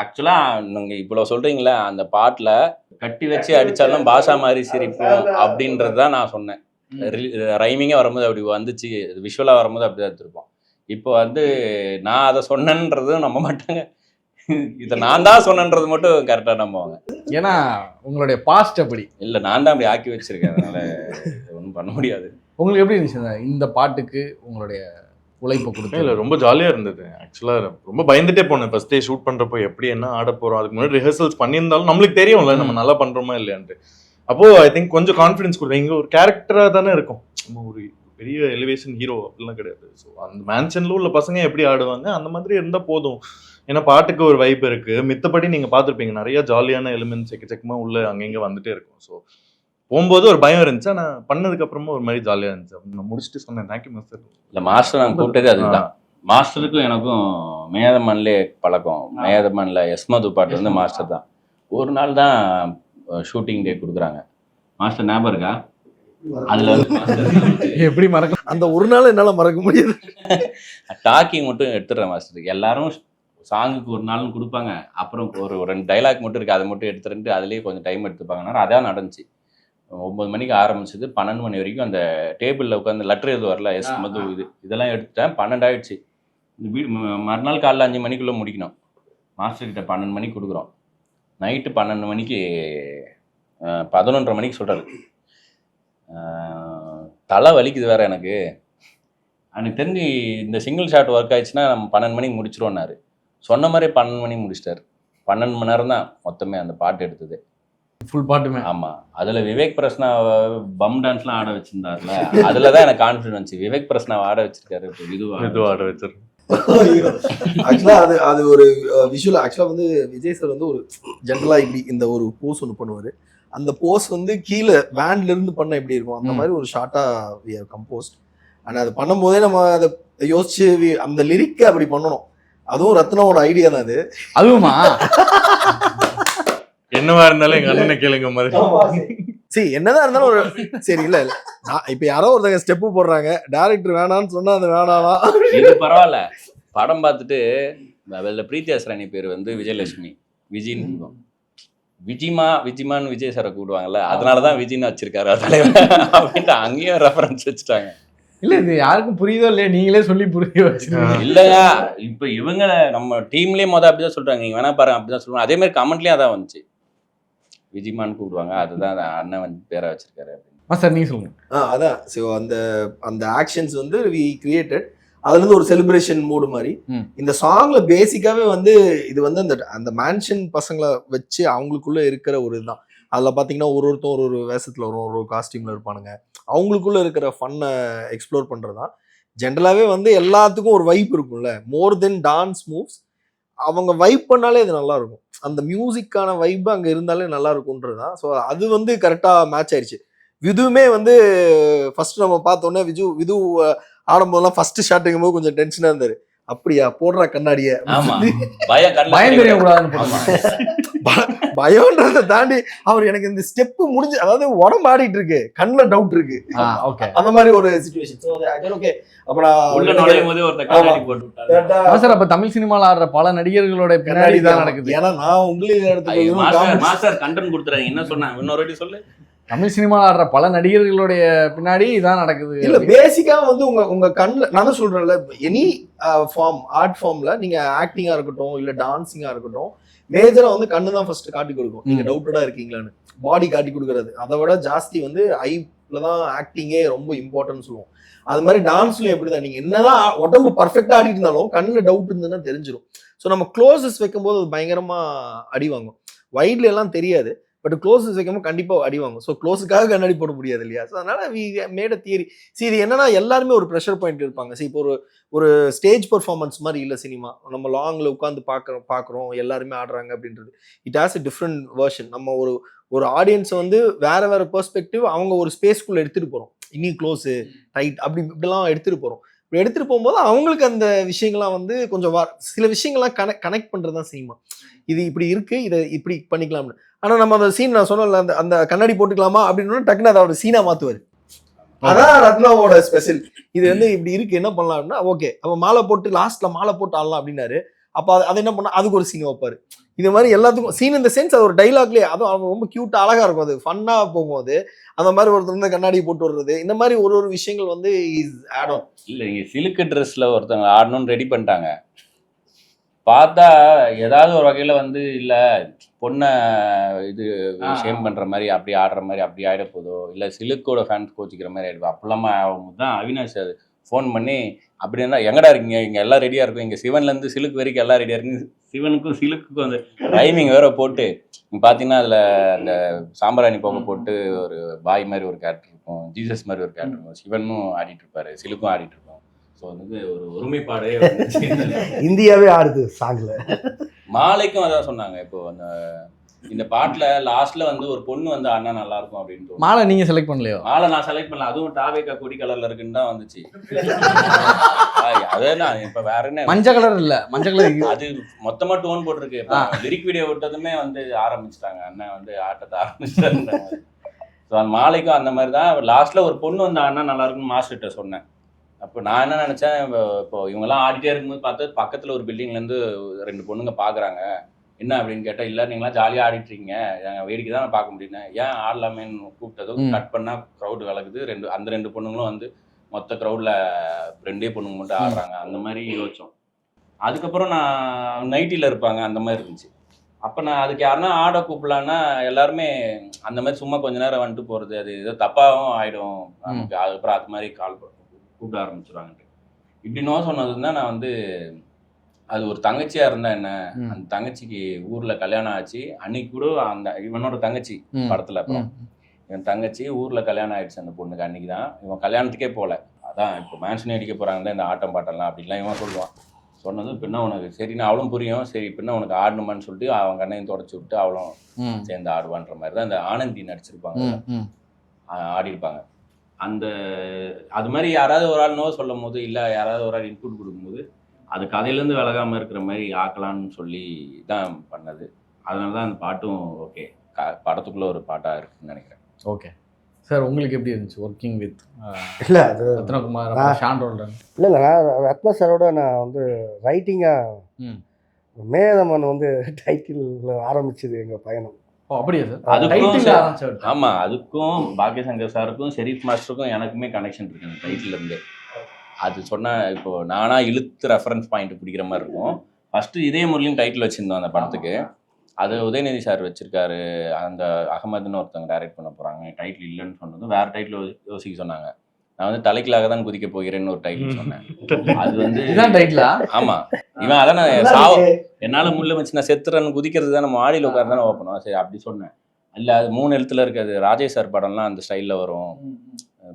ஆக்சுவலா நீங்க இவ்வளவு சொல்றீங்களா, அந்த பாட்டுல கட்டி வச்சு அடிச்சாலும் பாஷா மாதிரி சிரிப்போம் அப்படின்றது தான் நான் சொன்னேன். ரைமிங்கா வரும்போது அப்படி வந்துச்சு, விஷுவலா வரும்போது அப்படிதான் எடுத்திருப்போம். இப்போ வந்து நான் அதை சொன்னேன்றது நம்ப மாட்டாங்க, இதை நான் தான் சொன்னன்றது மட்டும் கரெக்டா நம்புவாங்க. ஏன்னா உங்களுடைய பாஸ்ட் அப்படி இல்ல, நான் தான் அப்படி ஆக்கி வச்சிருக்கேன். அதனால ஒன்றும் பண்ண முடியாது. உங்களுக்கு எப்படி இருந்துச்சு இந்த பாட்டுக்கு உங்களுடைய உழைப்பை கொடுத்து? இல்லை, ரொம்ப ஜாலியாக இருந்தது. ஆக்சுவலாக ரொம்ப பயந்துட்டே போனேன் ஃபர்ஸ்ட் டே ஷூட் பண்ணுறப்போ. எப்படி என்ன ஆட போகிறோம், அதுக்கு முன்னாடி ரிஹர்சல்ஸ் பண்ணியிருந்தாலும் நம்மளுக்கு தெரியும்ல நம்ம நல்லா பண்ணுறோமா இல்லையான்ட்டு. அப்போது ஐ திங்க் கொஞ்சம் கான்ஃபிடன்ஸ் கொடுத்தேன். இங்கே ஒரு கேரக்டராக தானே இருக்கும், நம்ம ஒரு பெரிய எலிவேஷன் ஹீரோ அப்படிலாம் கிடையாது. ஸோ அந்த மேன்ஷனில் உள்ள பசங்க எப்படி ஆடுவாங்க அந்த மாதிரி இருந்தால் போதும். ஏன்னா பாட்டுக்கு ஒரு வைப் இருக்குது. மித்தபடி நீங்கள் பார்த்துருப்பீங்க நிறைய ஜாலியான எலிமெண்ட்ஸ் எக்கச்சக்கமாக உள்ள அங்கங்கே வந்துட்டே இருக்கும். ஸோ போகும்போது ஒரு பயம் இருந்துச்சு, ஆனால் பண்ணதுக்கப்புறமா ஒரு மாதிரி ஜாலியாக இருந்துச்சு. நான் முடிச்சுட்டு சொன்னேன் தேங்க்யூ மாஸ்டர். இல்லை, மாஸ்டர் நான் கூப்பிட்டது அதுதான். மாஸ்டருக்கும் எனக்கும் மேதமன்லே பழக்கம். மேதமன்ல எஸ்மது பாட்டு வந்து மாஸ்டர் தான். ஒரு நாள் தான் ஷூட்டிங் டே கொடுக்குறாங்க. மாஸ்டர் ஞாபகம் இருக்கா? அதுல வந்து எப்படி மறக்க அந்த ஒரு நாள் என்னால மறக்க முடியாது. டாக்கிங் மட்டும் எடுத்துடுறேன் மாஸ்டருக்கு. எல்லாரும் சாங்குக்கு ஒரு நாள்னு கொடுப்பாங்க, அப்புறம் ஒரு 2 டைலாக் மட்டும் இருக்குது, அதை மட்டும் எடுத்துட்டு அதுலேயே கொஞ்சம் டைம் எடுத்துப்பாங்கன்னா அதான் நடந்துச்சு. 9 மணிக்கு ஆரம்பிச்சது 12 மணி வரைக்கும் அந்த டேபிளில் உட்காந்து லெட்டர் எதுவும் வரல, எஸ் மது இதெல்லாம் எடுத்துட்டேன். 12 ஆயிடுச்சு. மறுநாள் காலைல 5 மணிக்குள்ளே முடிக்கணும். மாஸ்டர்கிட்ட 12 மணிக்கு கொடுக்குறோம். நைட்டு 12 மணிக்கு 11:30 மணிக்கு சொல்கிறாரு, தலை வலிக்குது வேற எனக்கு தெரிஞ்சு இந்த சிங்கிள் ஷாட் ஒர்க் ஆயிடுச்சுன்னா நம்ம 12 மணிக்கு முடிச்சிருவோன்னாரு. சொன்ன மாதிரி 12 மணிக்கு முடிச்சிட்டாரு. 12 மணி நேரம் தான் மொத்தமே அந்த பாட்டு எடுத்தது, ஃபுல் பாட்டுமே. ஆமா, அதுல விவேக் பிரஸ்னா பம் டான்ஸ்லாம் ஆட வச்சிருந்தாருல, அதுலதான் எனக்கு கான்ஃபிடன்ஸ். விவேக் பிரஸ்னா ஆட வச்சிருக்காரு, இப்போ இதுவும் ஆட வச்சிருக்கு. ஆக்சுவலா அது ஒரு விஷுவல். ஆக்சுவலா வந்து விஜய் சார் வந்து ஒரு ஜென்ரலா இப்படி இந்த ஒரு போஸ் ஒன்று பண்ணுவாரு. அந்த போஸ் வந்து கீழே வேன்ல இருந்து பண்ண எப்படி இருக்கும் அந்த மாதிரி ஒரு ஷார்ட்டா கம்போஸ்ட். ஆனால் அது பண்ணும்போதே நம்ம அதை யோசிச்சு அந்த லிரிக்கை அப்படி பண்ணணும். அதுவும் ரத்னாவோட ஐடியா தான் அது. அதுவுமா என்னவா இருந்தாலும் எங்க அண்ணனை கேளுங்க மாதிரி. சரி, என்னதான் இருந்தாலும் ஒரு சரி இல்ல இப்ப யாரோ ஒருத்தங்க ஸ்டெப்பு போடுறாங்க, டைரக்டர் வேணான்னு சொன்னா அது வேணாவா? இது பரவாயில்ல. படம் பார்த்துட்டு அதுல பிரீத்தி அஸ்ரானி பேர் வந்து விஜயலட்சுமி, விஜின்னு விஜிமான்னு விஜய் சாரை கூப்பிடுவாங்கல்ல, அதனாலதான் விஜின்னு வச்சிருக்காரு அப்படின்ட்டு அங்கேயும் ரெஃபரன்ஸ் வச்சுட்டாங்க. இல்ல இது யாருக்கும் புரியுதோ இல்லையா, நீங்களே சொல்லி புரிய வச்சிருக்கீங்க. இல்லையா, இப்ப இவங்க நம்ம டீம்லயே அப்படிதான் சொல்றாங்க, நீங்க வேணா பாருங்க அப்படிதான் சொல்லுவாங்க. அதே மாதிரி கமெண்ட்லயும் அதான் வந்துச்சு, விஜிமான்னு கூப்பிடுவாங்க, அதுதான் அண்ணன் வந்து பேரை வச்சிருக்காரு அப்படின்னு. சார் நீங்க சொல்லுங்க. அதான் ஸோ அந்த ஆக்ஷன்ஸ் வந்து வி கிரியேட்டட். அதுல இருந்து ஒரு செலிப்ரேஷன் மூடு மாதிரி இந்த சாங்ல பேசிக்காவே வந்து இது வந்து அந்த மேன்ஷன் பசங்களை வச்சு அவங்களுக்குள்ள இருக்கிற ஒரு இதுதான். அதில் பார்த்தீங்கன்னா ஒருத்தரும் ஒரு வேஷத்தில் வரும், ஒரு காஸ்டியூமில் இருப்பானுங்க. அவங்களுக்குள்ள இருக்கிற ஃபன்னை எக்ஸ்ப்ளோர் பண்ணுறது தான். ஜென்ரலாகவே வந்து எல்லாத்துக்கும் ஒரு வைப் இருக்கும்ல, மோர் தென் டான்ஸ் மூவ்ஸ். அவங்க வைப் பண்ணாலே அது நல்லா இருக்கும். அந்த மியூசிக்கான வைப் அங்கே இருந்தாலே நல்லா இருக்கும்ன்றது தான். ஸோ அது வந்து கரெக்டாக மேட்ச் ஆயிடுச்சு. விதுவுமே வந்து ஃபர்ஸ்ட் நம்ம பார்த்தோன்னே விது ஆடும்போதெல்லாம் ஃபர்ஸ்ட் ஷாட்டுங்கும் போது கொஞ்சம் டென்ஷனாக இருந்தார். அப்படியா போடுற கண்ணாடிய ஆமா பயம் பயம் தெரியக்கூடாதுன்னு ஆமா. போட்டுருக்காங்க. பயம்ன்றதை தாண்டி அவர் எனக்கு இந்த ஸ்டெப் முடிஞ்சு, அதாவது உடம்பு ஆடிட்டு இருக்கு, கண்ணுல டவுட் இருக்கு, ஓகே. அந்த மாதிரி ஒரு சிச்சுவேஷன். ஓகே அப்ப உள்ள நான் நுழையும் போதே ஒருத்தர் கண்ணாடி போட்டு விட்டாரு. சார் அப்ப தமிழ் சினிமால ஆடுற பல நடிகர்களோட பின்னாடி தான் நடக்குது. ஏன்னா நான் உங்களுக்கு ஐயோ, மாஸ்டர் இடத்துக்கு மாஸ்டர் கண்டென்ட் கொடுத்துறாங்க. என்ன சொன்னாங்க இன்னொரு வாட்டி சொல்லு. தமிழ் சினிமால ஆடுற பல நடிகர்களுடைய பின்னாடி இதான் நடக்குது. இல்ல பேசிக்கா வந்து உங்க கண்ணுல நான் தான் சொல்றேன்ல, எனி ஃபார்ம் ஆர்ட் ஃபார்ம்ல நீங்க ஆக்டிங்கா இருக்கட்டும் இல்ல டான்சிங்கா இருக்கட்டும், மேஜரா வந்து கண்ணு தான் ஃபர்ஸ்ட் காட்டி கொடுக்கும் நீங்க டவுட்டடா இருக்கீங்களான்னு. பாடி காட்டி கொடுக்கறது அதை விட ஜாஸ்தி வந்து ஐல தான் ஆக்டிங்கே ரொம்ப இம்பார்ட்டன்ட் சொல்லுவோம். அது மாதிரி டான்ஸ்லயும் எப்படிதான், நீங்க என்னதான் உடம்பு பர்ஃபெக்டா ஆடிட்டு இருந்தாலும் கண்ணுல டவுட் இருந்ததுன்னா தெரிஞ்சிடும். ஸோ நம்ம க்ளோசஸ் வைக்கும்போது அது பயங்கரமா அடி வாங்கும். வைட்ல எல்லாம் தெரியாது, பட் க்ளோசஸ் வைக்கும்போது கண்டிப்பா அடி வாங்கும். ஸோ க்ளோஸுக்காக கண்ணாடி போட முடியாது இல்லையா? ஸோ அதனால வி மேட் அ தியரி. இது என்னன்னா எல்லாருமே ஒரு ப்ரெஷர் பாயிண்ட் இருப்பாங்க. இப்போ ஒரு ஸ்டேஜ் பெர்ஃபார்மன்ஸ் மாதிரி இல்லை சினிமா. நம்ம லாங்ல உட்காந்து பார்க்குறோம் எல்லாருமே ஆடுறாங்க அப்படின்றது. It has a different version. நம்ம ஒரு ஆடியன்ஸ் வந்து வேற பெர்ஸ்பெக்டிவ் அவங்க ஒரு ஸ்பேஸ்க்குள்ள எடுத்துட்டு போறோம். இனி க்ளோஸு டைட் இப்படிலாம் எடுத்துட்டு போறோம். இப்படி எடுத்துட்டு போகும்போது அவங்களுக்கு அந்த விஷயங்கள்லாம் வந்து கொஞ்சம் சில விஷயங்கள்லாம் கனெக்ட் பண்றது தான் சினிமா. இது இப்படி இருக்கு, இதை இப்படி பண்ணிக்கலாம்னு. ஆனா நம்ம அந்த சீன் நான் சொன்னல, அந்த கண்ணாடி போட்டுக்கலாமா அப்படின்னு டக்குன்னு அதை அவர் சீனா மாத்துவாரு. அதான் ரத்னாவோட ஸ்பெஷல். இது வந்து இப்படி இருக்கு என்ன பண்ணலாம் அப்படின்னா, ஓகே அப்ப மாலை போட்டு லாஸ்ட்ல மாலை போட்டு ஆடலாம் அப்படின்னாரு. அப்ப அதை என்ன பண்ணா அதுக்கு ஒரு சீன் வைப்பாரு. இது மாதிரி எல்லாத்துக்கும் சீன் இந்த சென்ஸ், அது ஒரு டைலாக்லயே அதுவும் அவங்க ரொம்ப கியூட்டா அழகா இருக்கும். அது ஃபன்னா போகும்போது அந்த மாதிரி ஒருத்தர் வந்து கண்ணாடி போட்டு வர்றது, இந்த மாதிரி ஒரு விஷயங்கள் வந்து இஸ் ஆட் ஆன். இல்ல நீங்க சிலுக்கு ட்ரெஸ்ல ஒருத்தவங்க ஆடணும்னு ரெடி பண்ணிட்டாங்க. பார்த்தா ஏதாவது ஒரு வகையில வந்து இல்ல பொண்ணை இது ஷேம் பண்ற மாதிரி அப்படி ஆடுற மாதிரி அப்படி ஆயிட போதோ, இல்ல சிலுக்கோட ஃபேன்ஸ் கோச்சிக்கிற மாதிரி ஆயிடுவோம். அப்பெல்லாமா தான் அவினாஷ் ஃபோன் பண்ணி அப்படி இருந்தா எங்கடா இருக்கீங்க, இங்க எல்லாம் ரெடியா இருக்கும், இங்க சிவன்ல இருந்து சிலுக்கு வரைக்கும் எல்லாம் ரெடியா இருக்கு. சிவனுக்கும் சிலுக்குக்கும் வந்து ரைமிங் வேற போட்டு பாத்தீங்கன்னா அதுல அந்த சாம்பிராணி போக போட்டு ஒரு பாய் மாதிரி ஒரு கேரக்டர் இருக்கும், ஜீசஸ் மாதிரி ஒரு கேரக்டர் இருக்கும், சிவனும் ஆடிட்டு இருப்பாரு, சிலுக்கும் ஆடிட்டு இருப்போம். ஸோ வந்து ஒரு ஒருமைப்பாடே இந்தியாவே ஆடுது சாங்ல. மாலைக்கும் அதான் சொன்னாங்க. இப்போ அந்த இந்த பாட்டுல லாஸ்ட்ல வந்து ஒரு பொண்ணு வந்து அண்ணா நல்லா இருக்கும் அப்படின்னு மாலை நீங்க செலக்ட் பண்ணலையோ? மாலை நான் செலக்ட் பண்ணல, அதுவும் டாவேக்கா கொடி கலர்ல இருக்குன்னு தான் வந்துச்சு. அதே நான் இப்ப வேற என்ன மஞ்சள் கலர் இல்ல, மஞ்சள் கலர் அது மொத்தமா டோன் போட்டிருக்கு. லிரிக் வீடியோ விட்டதுமே வந்து ஆரம்பிச்சிட்டாங்க, அண்ணன் வந்து ஆட்டத்தை ஆரம்பிச்சிட்டாங்க. ஸோ அந்த மாலைக்கும் அந்த மாதிரி தான் லாஸ்ட்ல ஒரு பொண்ணு வந்து அண்ணா நல்லா இருக்குன்னு மாஸ்டர்கிட்ட சொன்னேன். அப்போ நான் என்ன நினைச்சேன், இப்போ இவங்கெல்லாம் ஆடிட்டே இருக்கும்போது பார்த்து பக்கத்துல ஒரு பில்டிங்ல இருந்து 2 பொண்ணுங்க பாக்குறாங்க. என்ன அப்படின்னு கேட்டா, இல்ல நீங்களாம் ஜாலியா ஆடிட்டு இருக்கீங்க, வேடிக்கை தான் நான் பார்க்க முடியுது, ஏன் ஆடலாமேன்னு கூப்பிட்டதும் கட் பண்ணா க்ரௌடு கலக்குது. அந்த 2 பொண்ணுங்களும் வந்து மொத்த க்ரௌட்ல 2 பொண்ணுங்க மட்டும் ஆடுறாங்க. அந்த மாதிரி யோசிச்சோம். அதுக்கப்புறம் நான் நைட்டில இருப்பாங்க அந்த மாதிரி இருந்துச்சு. அப்ப நான் அதுக்கு யாருன்னா ஆட கூப்பிடலான்னா எல்லாருமே அந்த மாதிரி சும்மா கொஞ்ச நேரம் வந்துட்டு போறது, அது ஏதோ தப்பாவும் ஆயிடும் நமக்கு. அதுக்கப்புறம் அது மாதிரி கூப்பிட ஆரம்பிச்சிருவாங்க. இப்படி நோ சொன்னதுன்னா நான் வந்து அது ஒரு தங்கச்சியா இருந்தா என்ன, அந்த தங்கச்சிக்கு ஊர்ல கல்யாணம் ஆச்சு அன்னைக்கு கூட, அந்த இவனோட தங்கச்சி படத்துல அப்புறம் இவன் தங்கச்சி ஊர்ல கல்யாணம் ஆயிடுச்சு அந்த பொண்ணுக்கு. அன்னைக்கு தான் இவன் கல்யாணத்துக்கே போல. அதான் இப்போ மேன்ஷன் அடிக்க போறாங்க இந்த ஆட்டம் பாட்டம்லாம் அப்படின்லாம் இவன் சொல்லுவான். சொன்னதும் பின்ன உனக்கு சரின்னு அவளும் புரியும், சரி பின்ன உனக்கு ஆடணுமான்னு சொல்லிட்டு அவன் கண்ணையும் தொடச்சி விட்டு அவளும் சேர்ந்து ஆடுவான்ற மாதிரி தான் இந்த ஆனந்தி நடிச்சிருப்பாங்க, ஆடி இருப்பாங்க. அது மாதிரி யாராவது ஒரு ஆள் நோ சொல்லும் போது, இல்லை யாராவது ஒரு ஆள் இன்புட் கொடுக்கும்போது அது கதையிலேருந்து விலகாமல் இருக்கிற மாதிரி ஆக்கலான்னு சொல்லி தான் பண்ணது. அதனால தான் அந்த பாட்டும் ஓகே படத்துக்குள்ள ஒரு பாட்டாக இருக்குன்னு நினைக்கிறேன். ஓகே சார், உங்களுக்கு எப்படி இருந்துச்சு ஒர்க்கிங் வித் இல்லை அது ரத்னகுமார் ஷாண்டோல்டன்? இல்லை நான் ரத்னா சாரோட நான் வந்து ரைட்டிங்காக மேதமன் வந்து டைட்டில் ஆரம்பிச்சது எங்கள் பயணம். அப்படியா சார்? அதுக்கும் ஆமா, அதுக்கும் பாக்கியசங்கர் சாருக்கும் ஷெரீப் மாஸ்டருக்கும் எனக்குமே கனெக்ஷன் இருக்கு அந்த டைட்டில் இருந்து. அது சொன்னா இப்போ நானா இழுத்து ரெஃபரன்ஸ் பாயிண்ட் பிடிக்கிற மாதிரி இருக்கும். ஃபர்ஸ்ட் இதே முறையும் டைட்டில் வச்சிருந்தோம் அந்த படத்துக்கு. அது உதயநிதி சார் வச்சிருக்காரு, அந்த அகமதுன்னு ஒருத்தவங்க டைரக்ட் பண்ண போறாங்க, டைட்டில் இல்லைன்னு சொன்னதும் வேற டைட்டில் யோசிக்க சொன்னாங்க. நான் வந்து தலைக்கலாக தான் குதிக்க போகிறேன்னு ஒரு டைட்டில் சொன்னேன். அது வந்து டைட்டிலா? ஆமா, இவன் அதான் நான் என்னால முள்ள வச்சு நான் செத்துறேன்னு குதிக்கிறது தான் நம்ம ஆடியில் உட்கார தானே ஓப்பனும். சரி அப்படி சொன்னேன். இல்லை அது 3 எழுத்துல இருக்காது. ராஜேஷ் சார் படம்லாம் அந்த ஸ்டைலில் வரும்,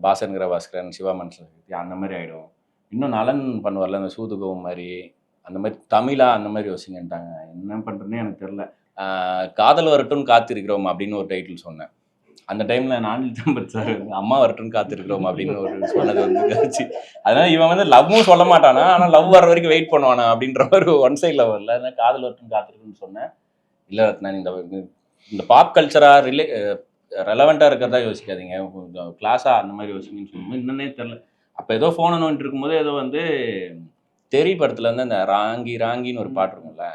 பாசன்கிற பாஸ்கரன், சிவா மன்சக்தி அந்த மாதிரி ஆகிடும். இன்னும் நலன் பண்ணுவார்ல அந்த சூதுகவும் மாதிரி, அந்த மாதிரி தமிழா அந்த மாதிரி யோசிங்கன்ட்டாங்க. என்ன பண்ணுறதுனே எனக்கு தெரில. காதல் வரட்டும்னு காத்திருக்கிறோம் அப்படின்னு ஒரு டைட்டில் சொன்னேன். அந்த டைம்ல நாஞ்சில் சம்பத் சார் அம்மா வரட்டுன்னு காத்திருக்கிறோம் அப்படின்னு ஒரு சொன்னது வந்து கழிச்சு, அதனால இவன் வந்து லவ்வும் சொல்ல மாட்டானா, ஆனா லவ் வர வரைக்கும் வெயிட் பண்ணுவானா அப்படின்ற ஒரு ஒன் சைட் லவ் இல்லை, அதனால காதல் வரட்டுன்னு காத்திருக்குன்னு சொன்னேன். இல்லை ரத்னா, இந்த பாப் கல்ச்சரா ரெலவெண்டா இருக்கிறதா யோசிக்காதீங்க, கொஞ்சம் கிளாஸா அந்த மாதிரி யோசிங்கன்னு சொல்லும்போது என்னன்னே தெரியல. அப்போ ஏதோ ஃபோனை நோண்டிட்டு இருக்கும்போது ஏதோ வந்து தெரி படத்துல வந்து அந்த ராங்கி ராங்கின்னு ஒரு பாட்டு இருக்கும்ல,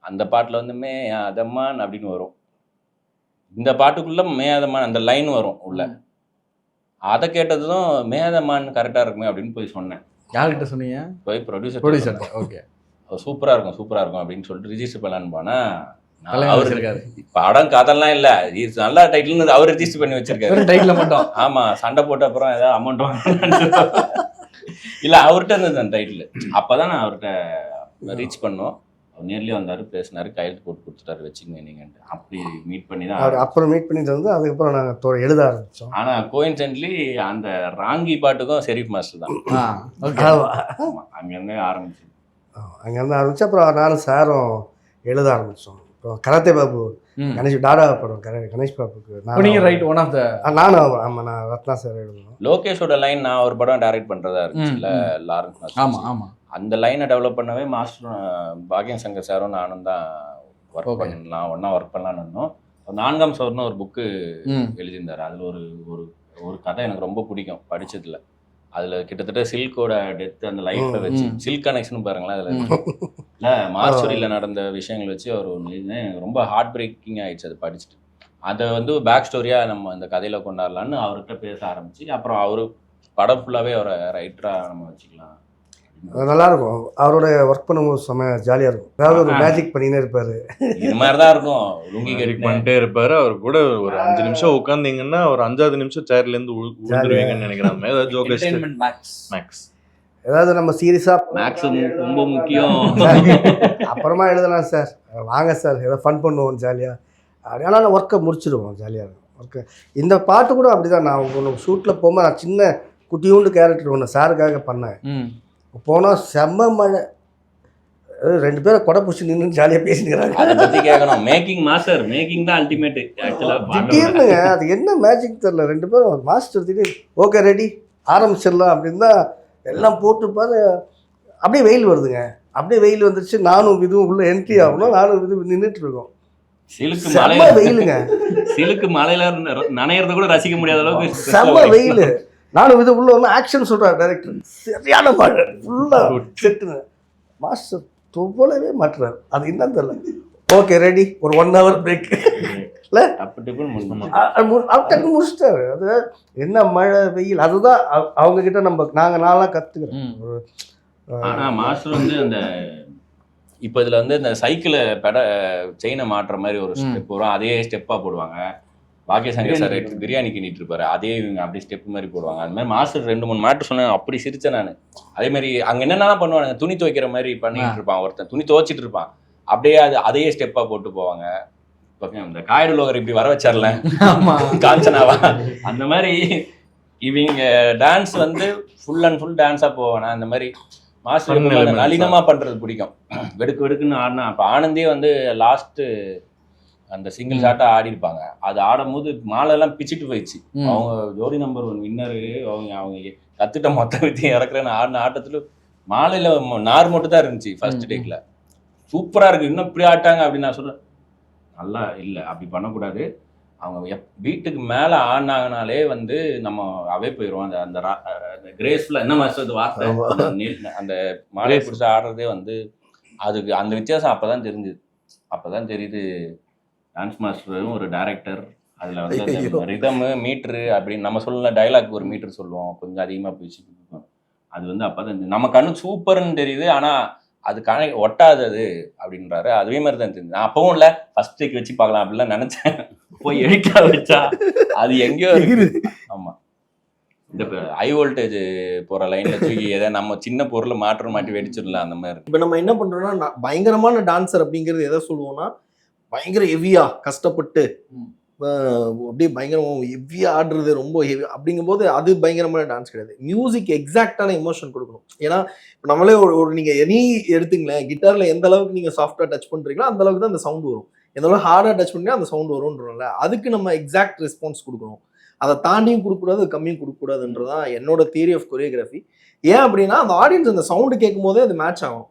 அந்த பாட்டுல வந்து மே அதம்மான் அப்படின்னு வரும். இந்த பாட்டுக்குள்ள மேதமான் அந்த லைன் வரும் உள்ள. அதை கேட்டதும் மேதமான் கரெக்டா இருக்குமே அப்படின்னு போய் சொன்னேன். யார்கிட்ட சொன்னீங்க? போய் ப்ரொடியூசர் ஓகே, சூப்பரா இருக்கும் அப்படின்னு சொல்லிட்டு ரிஜிஸ்டர் பண்ணலான்னு போனா, தலைவர் அவரு வச்சிருக்காரு. படம் கதெல்லாம் இல்ல, இது நல்ல டைட்டில்னு அவர் ரிஜிஸ்டர் பண்ணி வச்சிருக்காரு. டைட்டில் மட்டும். ஆமா, சண்டை போட்ட அப்புறம் ஏதாவது அமௌண்ட் வாங்க இல்ல, அவர்கிட்ட இருந்தது அந்த டைட்டில். அப்பதான் நான் அவர்கிட்ட ரீச் பண்ணோம். அவர் நேர்லயே வந்தாரு, பேசினாரு, கையெழுத்து போட்டு கொடுத்துட்டாரு, வச்சுங்க நீங்கன்ட்டு. அப்படி மீட் பண்ணி தான் அப்புறம் மீட் பண்ணிட்டு வந்து அதுக்கப்புறம் நாங்கள் எழுத ஆரம்பித்தோம். ஆனா கோயின்சிடென்ட்லி அந்த ராங்கி பாட்டுக்கும் ஷெரீஃப் மாஸ்டர் தான். ஆமா, அங்கேருந்து ஆரம்பிச்சு அங்கேருந்து ஆரம்பிச்சு அப்புறம் நானும் சாரும் எழுத ஆரம்பித்தோம். இப்போ கராத்தே பாபு கணேஷ் டாடா படம் கணேஷ் பாபுக்கு ரைட் ஒன் ஆஃப் த நானும் ஆமாம் நான் ரத்னா சார் எழுதணும். லோகேஷோட லைன் நான் ஒரு படம் டைரக்ட் பண்றதா இருந்துச்சுல்ல, லாரன்ஸ் மாஸ்டர். ஆமா, அந்த லைனை டெவலப் பண்ணவே மாஸ்டர் பாக்யம் சங்கர் சாரும் நானும் தான் ஒர்க் பண்ணலாம், ஒன்னா ஒர்க் பண்ணலான்னு இருந்தோம். 4ஆம் சவர்னு ஒரு புக்கு எழுதியிருந்தாரு. அதுல ஒரு ஒரு கதை எனக்கு ரொம்ப பிடிக்கும் படிச்சதுல. அதுல கிட்டத்தட்ட சில்கோட டெத் அந்த லைஃப்பை வச்சு, சில்க் கனெக்ஷன் பாருங்களேன், அதுல இல்ல மார்ச்சுரியில நடந்த விஷயங்கள் வச்சு அவர் ஒன்று எனக்கு ரொம்ப ஹார்ட் பிரேக்கிங் ஆயிடுச்சு அது படிச்சுட்டு. அதை வந்து பேக் ஸ்டோரியா நம்ம அந்த கதையில கொண்டாடலான்னு அவர்கிட்ட பேச ஆரம்பிச்சு, அப்புறம் அவரு படம் ஃபுல்லாவே அவரை ரைட்டரா நம்ம வச்சுக்கலாம். நல்லா இருக்கும், அவரோட ஒர்க் பண்ணும்போது செம்ம ஜாலியா இருக்கும். அதாவது ஒரு மேஜிக் பண்ணினே இருப்பாரு, இது மாதிரிதான் இருக்கும். லுங்கி பண்ணிட்டே இருப்பாரு. அவர் கூட ஒரு 5 நிமிஷம் உட்காந்தீங்கன்னா ஒரு 5வது நிமிஷம் சேர்ல இருந்து விழுந்துருவீங்கன்னு நினைக்கிறேன். ஏதாவது ஜோகேஷ் மேக்ஸ் ஏதாவது நம்ம சீரியஸா மேக்ஸ் ரொம்ப முக்கியம். அப்புறமா எழுதலாம் சார், வாங்க சார் ஏதோ ஃபன் பண்ணுவோம் ஜாலியா. அதனால ஒர்க்கை முடிச்சிடுவோம், ஜாலியாக இருக்கும் ஒர்க்கு. இந்த பாட்டு கூட அப்படிதான். நான் ஒன்று ஷூட்டில் போகும்போது நான் சின்ன குட்டியூண்டு கேரக்டர் ஒன்று சாருக்காக பண்ணேன். போனால் செம்ம மழை, 2 பேரும் கொடை பிடிச்சி நின்று ஜாலியாக பேசிக்கிறாங்க. அதை பற்றி கேட்கணும். மேக்கிங் மாஸ்டர், மேக்கிங் தான் அல்டிமேட். திடீர்னுங்க அது என்ன மேஜிக் தெரியல, 2 பேரும் மாஸ்டர் திடீர்னு ஓகே ரெடி ஆரம்பிச்சிடலாம் அப்படின்னு தான் எல்லாம் போட்டுப்பாரு. அப்படியே வெயில் வருதுங்க, அப்படியே வெயில் வந்துருச்சு. நானும் இதுவும் உள்ள என்ட்ரி ஆகணும், நானும் இது நின்றுட்டு இருக்கோம். செம்ம வெயிலுங்க, சிலுக்கு மலையில நனையறத கூட ரசிக்க முடியாத அளவுக்கு செம்ம வெயில். நானும் இது உள்ள ஒன்று ஆக்ஷன் சொல்கிறார் டைரக்டர், சரியான மழை ஃபுல்லாக செட்டுங்க. மாஸ்டர் துவ்வளவே மாட்டுறாரு, அது என்னன்னு தெரியல. ஓகே ரெடி, ஒரு 1 hour பிரேக் இல்லை டக்குன்னு முடிச்சிட்டாரு. அது என்ன மழை வெயில், அதுதான் அவங்க கிட்ட நாங்கள் நாளாக கற்றுக்கிறோம். ஆனா மாஸ்டர் வந்து அந்த இப்போ இதில் வந்து இந்த சைக்கிளை செயினை மாட்டுற மாதிரி ஒரு ஸ்டெப் வரும், அதே ஸ்டெப்பாக போடுவாங்க. பாக்கியசங்கர் சார் பிரியாணி கிண்டிட்டு இருப்பாரு, அதே இவங்க அப்படியே ஸ்டெப் மாதிரி போடுவாங்க. அது மாதிரி மாஸ்டர் 2-3 மாட்டு சொன்னேன், அப்படி சிரிச்சேன் நான். அதே மாதிரி அங்கே என்னென்னலாம் பண்ணுவாங்க, துணி துவைக்கிற மாதிரி பண்ணிட்டு இருப்பான் ஒருத்தன், துணி துவைச்சிட்டு இருப்பான், அப்படியே அதே ஸ்டெப்பாக போட்டு போவாங்க. இந்த காய்டு லோகர் இப்படி வர வச்சார்ல காஞ்சனாவா, அந்த மாதிரி இவங்க டான்ஸ் வந்து ஃபுல் அண்ட் ஃபுல் டான்ஸாக போவானா. அந்த மாதிரி மாஸ்டர் நளினமா பண்றது பிடிக்கும். வெடுக்கு வெடுக்குன்னு ஆடினா, இப்போ ஆனந்தே வந்து லாஸ்ட் அந்த சிங்கிள் ஷாட்டா ஆடி இருப்பாங்க. அது ஆடும் போது மாலை எல்லாம் பிச்சுட்டு போயிடுச்சு. அவங்க ஜோடி நம்பர் 1 வின்னரு, அவங்க கத்துட்ட மொத்த வித்தியம் இறக்குறேன்னு ஆடின ஆட்டத்துல மாலையில நார் மட்டும் தான் இருந்துச்சு ஃபர்ஸ்ட் டேக்ல. சூப்பரா இருக்கு, இன்னும் இப்படி ஆட்டாங்க அப்படின்னு நான் சொல்றேன். நல்லா இல்லை, அப்படி பண்ணக்கூடாது. அவங்க வீட்டுக்கு மேலே ஆடினாங்கனாலே வந்து நம்ம அவே போயிடுவோம். அந்த கிரேஸ்ஃபுல்லாக என்ன மாஸ்டர் வார்த்தை, அந்த மாலையை பிடிச்சி ஆடுறதே வந்து அதுக்கு அந்த வித்தியாசம் அப்போதான் தெரிஞ்சுது. அப்போதான் தெரியுது டான்ஸ் மாஸ்டரும் ஒரு டைரக்டர். அதில் வந்து அந்த ரிதமு மீட்ரு அப்படின்னு நம்ம சொல்லலாம், டைலாக் ஒரு மீட்ரு சொல்லுவோம், கொஞ்சம் அதிகமாக போயிடுச்சு. அது வந்து அப்போதான் நம்ம கண்ணுக்கு சூப்பர்ன்னு தெரியுது, ஆனால் அது ஒட்டாதது அப்படின்றாரு. அதுவே மாதிரி தான் தெரிஞ்சு. நான் அப்பவும் இல்லை ஃபர்ஸ்ட் டேக் வச்சு பார்க்கலாம் அப்படிலாம் நினைச்சேன். போய் எடிட்டா வச்சா அது எங்கேயோ இருக்கு. ஆமா, இந்த ஹை வோல்டேஜ் போற லைன்ல தூக்கி எதை நம்ம சின்ன பொருளை மாட்டி வெடிச்சிடலாம் அந்த மாதிரி. இப்போ நம்ம என்ன பண்றோம்னா, பயங்கரமான டான்சர் அப்படிங்கிறது எதை சொல்லுவோம்னா, பயங்கர ஹெவியா கஷ்டப்பட்டு அப்படியே பயங்கரம் ஹெவியா ஆடுறது, ரொம்ப ஹெவி அப்படிங்கும்போது அது பயங்கரமான டான்ஸ் கிடையாது. மியூசிக் எக்ஸாக்டான எமோஷன் கொடுக்கணும். ஏன்னா நம்மளே ஒரு நீங்க எனி எடுத்துங்களேன், கிட்டார்ல எந்த அளவுக்கு நீங்க சாஃப்டா டச் பண்றீங்களோ அந்த அளவுக்கு தான் அந்த சவுண்ட் வரும். எந்த ஹார்டாக டச் பண்ணி அந்த சவுண்ட் வரும்ன்றோம்ல, அதுக்கு நம்ம எக்ஸாக்ட் ரெஸ்பான்ஸ் கொடுக்கணும். அதை தாண்டியும் கொடுக்கக்கூடாது, கம்மியும் கொடுக்கக்கூடாதுன்றதான் என்னோட தியரி ஆஃப் கொரியோகிராஃபி. ஏன் அப்படின்னா அந்த ஆடியன்ஸ் அந்த சவுண்டு கேட்கும் போதே அது மேட்ச் ஆகும்.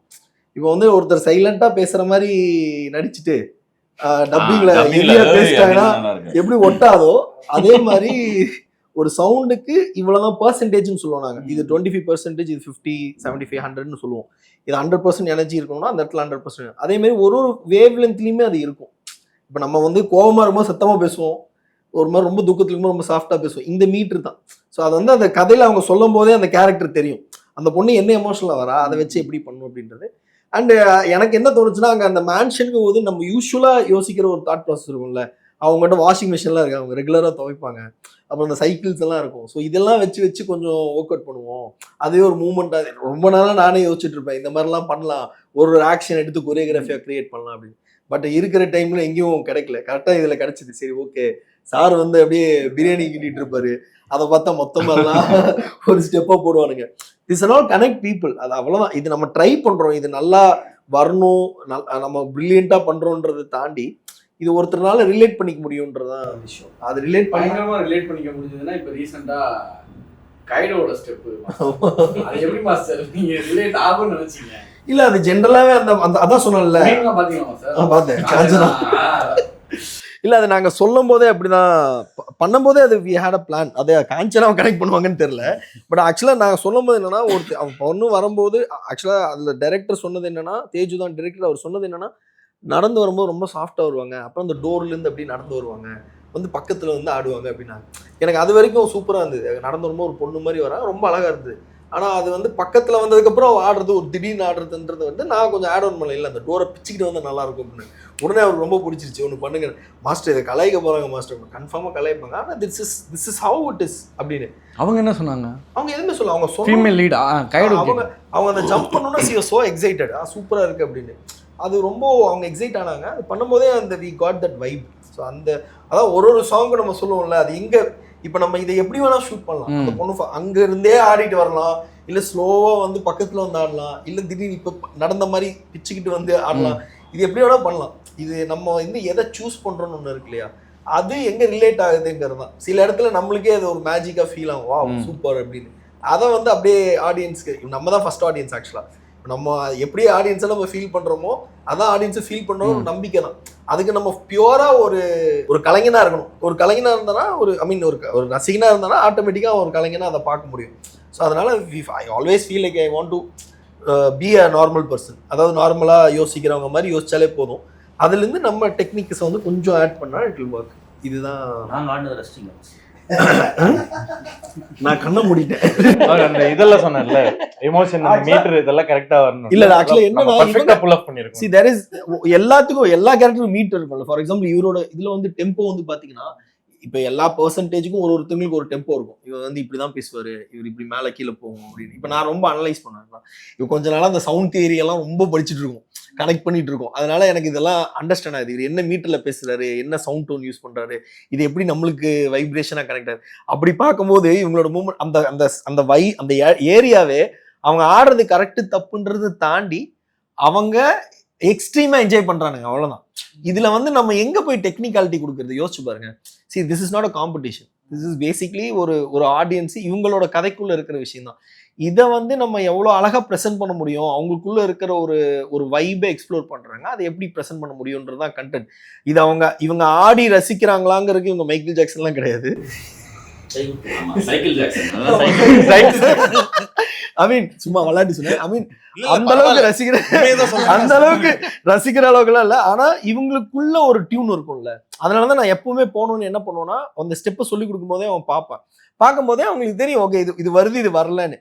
இப்போ வந்து ஒருத்தர் சைலண்டா பேசுற மாதிரி நடிச்சுட்டு டப்பிங்ல ஹெவியா பேசிட்டாங்கன்னா எப்படி ஒட்டாதோ அதே மாதிரி ஒரு சவுண்டுக்கு இவ்வளவுதான் பெர்சன்டேஜ்னு சொல்லுவோம் நாங்க. இது 25%, இது 50, 75, 100ன்னு சொல்லுவோம். இது 100% எனர்ஜி இருக்கணும்னா அந்த இடத்துல 100%. அதே மாதிரி ஒரு வேவ் லென்த்லயுமே அது இருக்கும். இப்போ நம்ம வந்து கோபமா இருக்கும்போது சத்தமா பேசுவோம், ஒரு மாதிரி ரொம்ப துக்கத்துக்கு ரொம்ப சாஃப்டா பேசுவோம். இந்த மீட்டர் தான். ஸோ அது வந்து அந்த கதையில அவங்க சொல்லும் போதே அந்த கேரக்டர் தெரியும், அந்த பொண்ணு என்ன எமோஷனலா வரா, அதை வச்சு எப்படி பண்ணும் அப்படின்றது. அண்ட் எனக்கு என்ன தோணுச்சுன்னா, அங்கே அந்த மேன்ஷனுக்கு போது நம்ம யூஸ்வலா யோசிக்கிற ஒரு தாட் ப்ராசஸ் இருக்கும்ல. அவங்ககிட்ட வாஷிங் மிஷின்லாம் இருக்கு, அவங்க ரெகுலராக துவைப்பாங்க, அப்புறம் அந்த சைக்கிள்ஸ் எல்லாம் இருக்கும். ஸோ இதெல்லாம் வச்சு கொஞ்சம் ஒர்க் அவுட் பண்ணுவோம். அதே ஒரு மூமெண்ட்டாக ரொம்ப நாளாக நானே யோசிச்சுட்டு இருப்பேன், இந்த மாதிரிலாம் பண்ணலாம், ஒரு ஆக்ஷன் எடுத்து கொரியோகிராஃபியாக கிரியேட் பண்ணலாம் அப்படின்னு. பட் இருக்கிற டைம்ல எங்கேயும் கிடைக்கல. கரெக்டாக இதில் கிடைச்சிது. சரி ஓகே, சார் வந்து அப்படியே பிரியாணி கிண்டிட்டு இருப்பாரு, அதை பார்த்தா மொத்தமெல்லாம் ஒரு ஸ்டெப்பாக போடுவானுங்க. This all connect people. அது அவ்வளோதான். இது நம்ம ட்ரை பண்ணுறோம், இது நல்லா வரணும், நம்ம ப்ரில்லியண்ட்டாக பண்ணுறோன்றதை தாண்டி இது ஒருத்தர்னால ரிலேட் பண்ணிக்க முடியும்ன்றதான் விஷயம். அது பயங்கரமா ரிலேட் பண்ணிக்க முடிஞ்சதுன்னா இப்போ ரீசெண்டா கைடோட ஸ்டெப் அது எப்படி மாஸ்டர் நீங்க ரிலேட் ஆகும்னு நினைச்சீங்க? இல்ல அது ஜென்ரலாவே அந்த அதான் சொன்னேன்ல, பாத்தீங்களா சார்? பார்த்தேன். இல்ல அது நாங்க சொல்லும் போதே அப்படிதான் பண்ணும்போதே அது வி ஹேட் அ பிளான். அதை காஞ்சனாவை கனெக்ட் பண்ணுவாங்கன்னு தெரியல. பட் ஆக்சுவலா நாங்க சொல்லும் போது என்னன்னா, அவன் பொண்ணு வரும்போது ஆக்சுவலா அதுல டைரக்டர் சொன்னது என்னன்னா, தேஜு தான் டைரக்டர், அவர் சொன்னது என்னன்னா, நடந்து வரும்போது ரொம்ப சாஃப்டா வருவாங்க, அப்புறம் அந்த டோர்ல இருந்து அப்படி நடந்து வருவாங்க, வந்து பக்கத்துல வந்து ஆடுவாங்க அப்படின்னாங்க. எனக்கு அது வரைக்கும் சூப்பரா இருந்தது. நடந்து வரும்போது ஒரு பொண்ணு மாதிரி வரா, ரொம்ப அழகா இருந்தது. ஆனா அது வந்து பக்கத்துல வந்ததுக்கப்புறம் ஆடுறது, ஒரு திடீர்னு ஆடுறதுன்றது வந்து நான் கொஞ்சம் ஆட் ஆன் பண்ணல. இல்லை அந்த டோரை பிச்சுக்கிட்டு வந்து நல்லா இருக்கும் அப்படின்னு. உடனே அவருக்கு ரொம்ப பிடிச்சிருச்சு. ஒன்று பண்ணுங்க மாஸ்டர், இதை கலாய்க்க போறாங்க மாஸ்டர், கன்ஃபார்மா கலாய்ப்பாங்க, ஆனால் this is how it is அப்படின்னு. அவங்க என்ன சொன்னாங்க? அவங்க எதுவுமே சொல்ல, அவங்க ஃபீமேல் லீட் அவங்க அந்த ஜம்ப் பண்ணோன்னா சி வாஸ் சோ எக்ஸைட்டட், சூப்பரா இருக்கு அப்படின்னு. அது ரொம்ப அவங்க எக்ஸைட் ஆனாங்க. அது பண்ணும்போதே அந்த we got that vibe. So அந்த அதான் ஒரு சாங்கு நம்ம சொல்லுவோம்ல, அது எங்க இப்போ நம்ம இதை எப்படி வேணா ஷூட் பண்ணலாம். அந்த பொண்ணு அங்க இருந்தே ஆடிட்டு வரலாம், இல்ல ஸ்லோவா வந்து பக்கத்துல வந்து ஆடலாம், இல்ல திடீர்னு இப்ப நடந்த மாதிரி பிச்சுக்கிட்டு வந்து ஆடலாம். இது எப்படி வேணா பண்ணலாம். இது நம்ம வந்து எதை சூஸ் பண்றோம்னு ஒண்ணு இருக்கு இல்லையா, அது எங்க ரிலேட் ஆகுதுங்கிறது தான். சில இடத்துல நம்மளுக்கே அது ஒரு மேஜிக்கா ஃபீல் ஆகும், வா சூப்பர் அப்படின்னு. அதை வந்து அப்படியே ஆடியன்ஸ்க்கு, நம்ம தான் ஃபர்ஸ்ட் ஆடியன்ஸ் ஆக்சுவலா. நம்ம எப்படி ஆடியன்ஸை நம்ம ஃபீல் பண்றோமோ அதான் ஆடியன்ஸை ஃபீல் பண்றோம் நம்பிக்கை தான். அதுக்கு நம்ம பியூரா ஒரு கலைஞனா இருக்கணும். ஒரு கலைஞனா இருந்தானா ஒரு ரசிகனா இருந்தானா ஆட்டோமேட்டிக்கா ஒரு கலைஞனா அதை பார்க்க முடியும். ஸோ அதனால I always feel like I want to be a normal person. அதாவது நார்மலா யோசிக்கிறவங்க மாதிரி யோசிச்சாலே போதும். அதுலேருந்து நம்ம டெக்னிக்ஸை வந்து கொஞ்சம் ஆட் பண்ணா இட் வில் ஒர்க். இதுதான் நான் ஆடினது ரசிங்க. நான் கண்ண மூடிட்டேன். அந்த இதெல்லாம் சொன்னேன்ல, எமோஷன் மீட்டர் இதெல்லாம் கரெக்டா வரணும். இல்ல ஆக்சுவலி என்னன்னா, பர்ஃபெக்ட்டா புல் ஆஃப் பண்ணிருக்கோம். see there is எல்லாத்துக்கும் எல்லா கேரக்டரும் மீட்டர் இருக்கும்ல. ஃபார் எக்ஸாம்பிள் இவரோட இதுல வந்து டெம்போ வந்து பாத்தீங்கன்னா, இப்போ எல்லா பெர்சன்டேஜுக்கும் ஒருத்தங்களுக்கு ஒரு டெம்போ இருக்கும். இவர் வந்து இப்படிதான் பேசுவாரு, இவர் இப்படி மேல கீழே போகும் அப்படின்னு. இப்போ நான் ரொம்ப அனலைஸ் பண்ணுவேன். இப்போ கொஞ்ச நாளா அந்த சவுண்ட் தியரி எல்லாம் ரொம்ப படிச்சுட்டு இருக்கோம், கனெக்ட் பண்ணிட்டு இருக்கோம். அதனால எனக்கு இதெல்லாம் அண்டர்ஸ்டாண்ட் ஆகுது. இவர் என்ன மீட்டர்ல பேசுறாரு, என்ன சவுண்ட் டோன் யூஸ் பண்றாரு, இது எப்படி நம்மளுக்கு வைப்ரேஷனா கனெக்ட் ஆகுது. அப்படி பார்க்கும்போது இவங்களோட மூமெண்ட் அந்த ஏரியாவே அவங்க ஆடுறது கரெக்டு தப்புன்றது தாண்டி அவங்க எக்ஸ்ட்ரீமா என்ஜாய் பண்றானுங்க, அவ்வளவுதான். இதுல வந்து நம்ம எங்க போய் டெக்னிக்காலிட்டி கொடுக்கறது யோசிச்சு பாருங்க. see this is not a competition, this is basically ஒரு ஆடியன்ஸ் இவங்களோட கதைக்குள்ள இருக்கிற விஷயம் தான். இதை வந்து நம்ம எவ்வளோ அழகா ப்ரெசென்ட் பண்ண முடியும், அவங்களுக்குள்ள இருக்கிற ஒரு வைபை எக்ஸ்ப்ளோர் பண்றாங்க, அதை எப்படி ப்ரெசென்ட் பண்ண முடியும்ன்றதுதான் கண்டென்ட். இது இவங்க ஆடி ரசிக்கிறாங்களாங்கிறதுக்கு இவங்க மைக்கேல் ஜாக்சன்லாம் கிடையாது. ஐ மீன் சும்மா விளையாட்டு சொன்னேன். ஐ மீன் அந்த அளவுக்கு ரசிக்கிற அளவுக்குலாம் இல்லை. ஆனா இவங்களுக்குள்ள ஒரு டியூன் இருக்கும்ல, அதனாலதான் நான் எப்பவுமே போகணும்னு என்ன பண்ணுவேன்னா, அந்த ஸ்டெப்பை சொல்லி கொடுக்கும் போதே அவன் பார்க்கும்போதே அவங்களுக்கு தெரியும், ஓகே இது வருது இது வரலன்னு.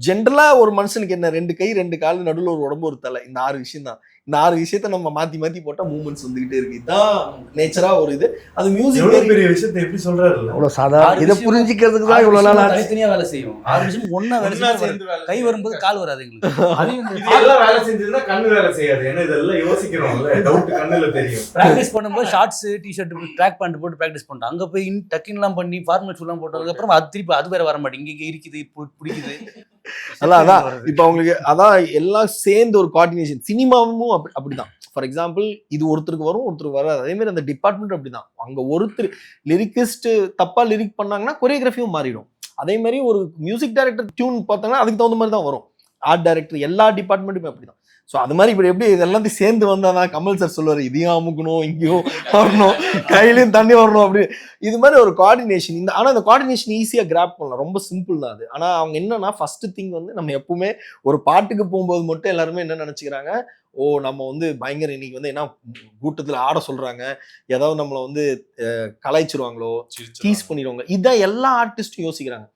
ஜென்ரலா ஒரு மனுஷனுக்கு என்ன 2 கை 2 கால் நடுவில் ஒரு உடம்பு ஒரு தலை, இந்த 6 விஷயம் தான். இந்த 6 விஷயத்த நம்ம மாத்தி போட்டா மூவ்மெண்ட்ஸ் வந்துகிட்டே இருக்கு. இதுதான் நேச்சரா ஒரு இது. அது மியூசிக் பெரிய விஷயத்தை எப்படி சொல்றாரு, அவ்வளவு சாதாரண இதை புரிஞ்சுக்கிறதுக்கு தான் இவ்வளவு நாள் தனித்தனியா வேலை செய்யும். 6 விஷயம் ஒண்ணா வேலை செய்யும். கை வரும்போது கால் வராது எங்களுக்கு. இதெல்லாம் வேலை செஞ்சதுன்னா கண்ணு வேலை செய்யாது. ஏன்னா இதெல்லாம் யோசிக்கிறோம்ல, டவுட் கண்ணுல தெரியும். பிராக்டிஸ் பண்ணும்போது ஷார்ட்ஸ் டிஷர்ட் ட்ராக் பேண்ட் போட்டு பிராக்டிஸ் பண்ணிட்டோம். அங்க போய் டக்கின்லாம் பண்ணி ஃபார்மல்ஸ் எல்லாம் போட்டதுக்கு அப்புறம் அது திருப்பி அது வேற வர மாட்டேங்குது. இங்க இருக்குது பிடிக்குது. அதான் இப்போ அவங்களுக்கு அதான் எல்லாம் சேர்ந்து ஒரு கோஆர்டினேஷன். சினிமாவும் அப்படிதான். ஃபார் எக்ஸாம்பிள் இது ஒருத்தருக்கு வரும் ஒருத்தருக்கு வராது. அதே மாதிரி அந்த டிபார்ட்மெண்ட் அப்படிதான். அங்க ஒருத்தர் லிரிக்கிஸ்ட் தப்பா லிரிக் பண்ணாங்கன்னா கொரியோகிராஃபியும் மாறிடும். அதே மாதிரி ஒரு மியூசிக் டைரக்டர் டியூன் பார்த்தாங்கன்னா அதுக்கு தகுந்த மாதிரி தான் வரும். ஆர்ட் டைரக்டர் எல்லா டிபார்ட்மெண்ட்டுமே அப்படிதான். ஸோ அது மாதிரி இப்படி எப்படி இதெல்லாத்தையும் சேர்ந்து வந்தாதான் கமல் சார் சொல்லுவார் இதையும் அமுக்கணும் இங்கேயும் வரணும் கையிலையும் தண்ணி வரணும் அப்படி. இது மாதிரி ஒரு கோஆர்டினேஷன். ஆனால் இந்த கோஆர்டினேஷன் ஈஸியாக கிராப் பண்ணலாம். ரொம்ப சிம்பிள் தான் அது. ஆனால் அவங்க என்னன்னா ஃபர்ஸ்ட் திங் வந்து நம்ம எப்பவுமே ஒரு பாட்டுக்கு போகும்போது மட்டும் எல்லாருமே என்ன நினச்சிக்கிறாங்க, ஓ நம்ம வந்து பயங்கர இன்னைக்கு வந்து என்ன கூட்டத்தில் ஆட சொல்கிறாங்க, ஏதாவது நம்மளை வந்து கலாய்ச்சிருவாங்களோ டீஸ் பண்ணிடுவாங்க. இதான் எல்லா ஆர்டிஸ்டும் யோசிக்கிறாங்க.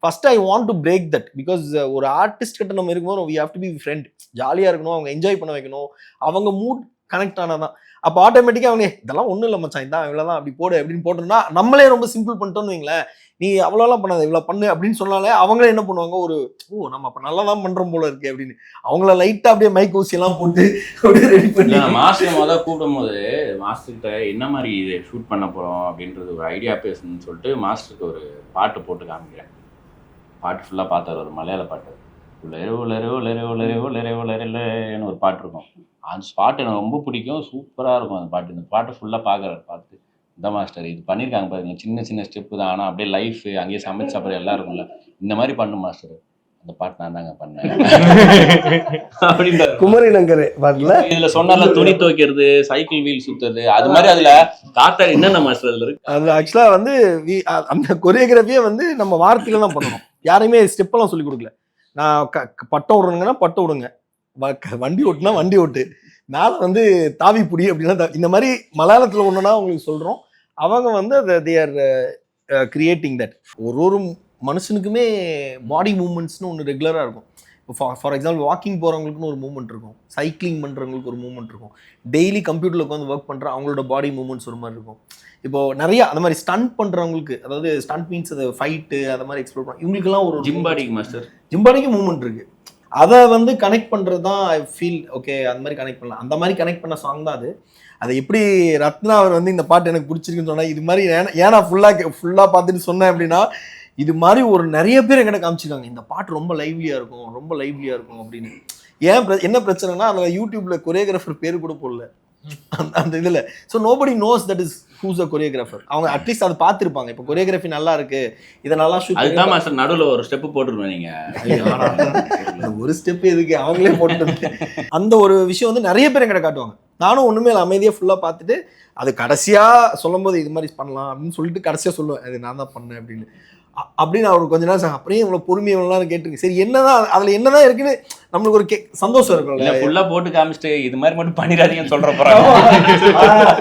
First I want to break that. Because ஒரு ஆர்டிஸ்ட் கிட்ட நம்ம இருக்கும்போது we have to be friend. ஜாலியாக இருக்கணும், அவங்க என்ஜாய் பண்ண வைக்கணும், அவங்க மூட் கனெக்ட் ஆனாதான். அப்போ ஆட்டோமேட்டிக்காக அவங்க இதெல்லாம் ஒன்றும் இல்லை மச்சான் இதான் இவ்வளோதான் அப்படி போடு அப்படின்னு போட்டோம்னா நம்மளே ரொம்ப சிம்பிள் பண்ணிட்டோன்னு வைங்களேன். நீ அவ்வளோலாம் பண்ணாத இவ்வளோ பண்ணு அப்படின்னு சொன்னாலே அவங்களே என்ன பண்ணுவாங்க, ஒரு ஓ நம்ம அப்போ நல்லா தான் பண்ணுறோம் போல இருக்கு அப்படின்னு அவங்கள லைட்டாக அப்படியே மைக் ஊசியெல்லாம் போட்டு அப்படியே ரெடி பண்ணி மாஸ்டர் முதல் கூப்பிடும் போது மாஸ்டர்கிட்ட என்ன மாதிரி இது ஷூட் பண்ண போகிறோம் அப்படின்றது ஒரு ஐடியா பேசணும்னு சொல்லிட்டு மாஸ்டருக்கு ஒரு பாட்டு போட்டு காமிக்கிறேன். பாட்டு ஃபுல்லாக பார்த்தாரு. ஒரு மலையாள பாட்டு உலரே உலரே உலரே உலரே உலரே உலரேன்னு ஒரு பாட்டு இருக்கும். அந்த பாட்டு எனக்கு ரொம்ப பிடிக்கும். சூப்பராக இருக்கும் அந்த பாட்டு. இந்த பாட்டு ஃபுல்லாக பார்க்குறாரு. பார்த்து இந்த மாஸ்டர் இது பண்ணியிருக்காங்க பாருங்க, சின்ன சின்ன ஸ்டெப்பு தான், ஆனால் அப்படியே லைஃப் அங்கேயே சமைச்சு அப்புறம் எல்லாம் இருக்கும்ல, இந்த மாதிரி பண்ணும் மாஸ்டர். அந்த பாட்டு நான் தாங்க பண்ணேன் அப்படின்ற குமரி நங்கரே வரல. இதுல சொன்னால துணி துவைக்கிறது, சைக்கிள் வீல் சுத்துறது, அது மாதிரி அதுல காத்தா என்னென்ன மாஸ்டர் அதுல இருக்கு. அது ஆக்சுவலா வந்து அந்த கொரியோகிராஃபியை வந்து நம்ம வார்த்தையில தான் பண்ணணும். யாரையுமே ஸ்டெப்பெல்லாம் சொல்லி கொடுக்கல. நான் பட்டம் விடுறேங்கன்னா பட்டம் விடுங்க, வண்டி ஓட்டுனா வண்டி ஓட்டு, மேலே வந்து தாவி புடி அப்படின்னா இந்த மாதிரி மலையாளத்தில் ஒன்றுனா அவங்களுக்கு சொல்கிறோம். அவங்க வந்து அதை தே ஆர் கிரியேட்டிங் தட். ஒரு மனுஷனுக்குமே பாடி மூமெண்ட்ஸ்னு ஒன்று ரெகுலராக இருக்கும். இப்போ ஃபார் எக்ஸாம்பிள் வாக்கிங் போகிறவங்களுக்குன்னு ஒரு மூமெண்ட் இருக்கும், சைக்கிளிங் பண்ணுறவங்களுக்கு ஒரு மூமெண்ட் இருக்கும், டெய்லி கம்ப்யூட்டரில் உட்காந்து ஒர்க் பண்ணுற அவங்களோட பாடி மூமெண்ட்ஸ் ஒரு மாதிரி இருக்கும். இப்போது நிறைய அந்த மாதிரி ஸ்டண்ட் பண்ணுறவங்களுக்கு, அதாவது ஸ்டண்ட் மீன்ஸ் அது ஃபைட்டு அதை மாதிரி எக்ஸ்ப்ளோர் பண்ணுறோம், இவங்களுக்குலாம் ஒரு ஜிம்பாடிக்கு மாஸ்டர் ஜிம்பாடிக்கு மூமெண்ட் இருக்குது. அதை வந்து கனெக்ட் பண்ணுறது தான் ஐ ஃபீல் ஓகே. அந்த மாதிரி கனெக்ட் பண்ணலாம். அந்த மாதிரி கனெக்ட் பண்ண சாங் தான் அது. அதை எப்படி ரத்னா அவர் வந்து இந்த பாட்டு எனக்கு பிடிச்சிருக்குன்னு சொன்னால், இது மாதிரி ஏன்னா ஃபுல்லாக பார்த்துட்டு சொன்னேன் அப்படின்னா, இது மாதிரி ஒரு நிறைய பேர் என்கிட்ட காமிச்சிருக்காங்க இந்த பாட்டு ரொம்ப லைவ்லியாக இருக்கும் ரொம்ப லைவ்லியாக இருக்கும் அப்படின்னு. என்ன பிரச்சனைனா அதில் யூடியூப்பில் கொரியோகிராஃபர் பேர் கூட போடல அந்த இதில். So nobody knows that is whose a choreographer. அவங்க அட்லீஸ்ட் அதை பார்த்துருப்பாங்க. இப்போ கொரியோகிராஃபி நல்லா இருக்கு, இதை நல்லா ஷூட் அதுதான் மாஸ்டர் நடுவில் ஒரு ஸ்டெப்பு போட்டுருவேன். நீங்கள் ஒரு ஸ்டெப் எதுக்கு அவங்களே போட்டு அந்த ஒரு விஷயம் வந்து நிறைய பேர் எங்கிட்ட காட்டுவாங்க. நானும் ஒன்றுமே இல்லை, அமைதியாக ஃபுல்லாக பார்த்துட்டு அது கடைசியாக சொல்லும் போது இது மாதிரி பண்ணலாம் அப்படின்னு சொல்லிட்டு கடைசியாக சொல்லுவேன் அது நான் தான் பண்ணேன் அப்படின்னு அவருக்கு கொஞ்ச நேரம் அப்படியே இவ்வளோ பொறுமையை இவ்வளோ நேரம் கேட்டுருக்கு. சரி என்னதான் அதில் என்னதான் இருக்குன்னு நம்மளுக்கு ஒரு சந்தோஷம் இருக்கும்ல. ஃபுல்லாக போட்டு காமிச்சிட்டு இது மாதிரி மட்டும் பண்ணிடாதீங்கன்னு சொல்கிற போகிறாங்க.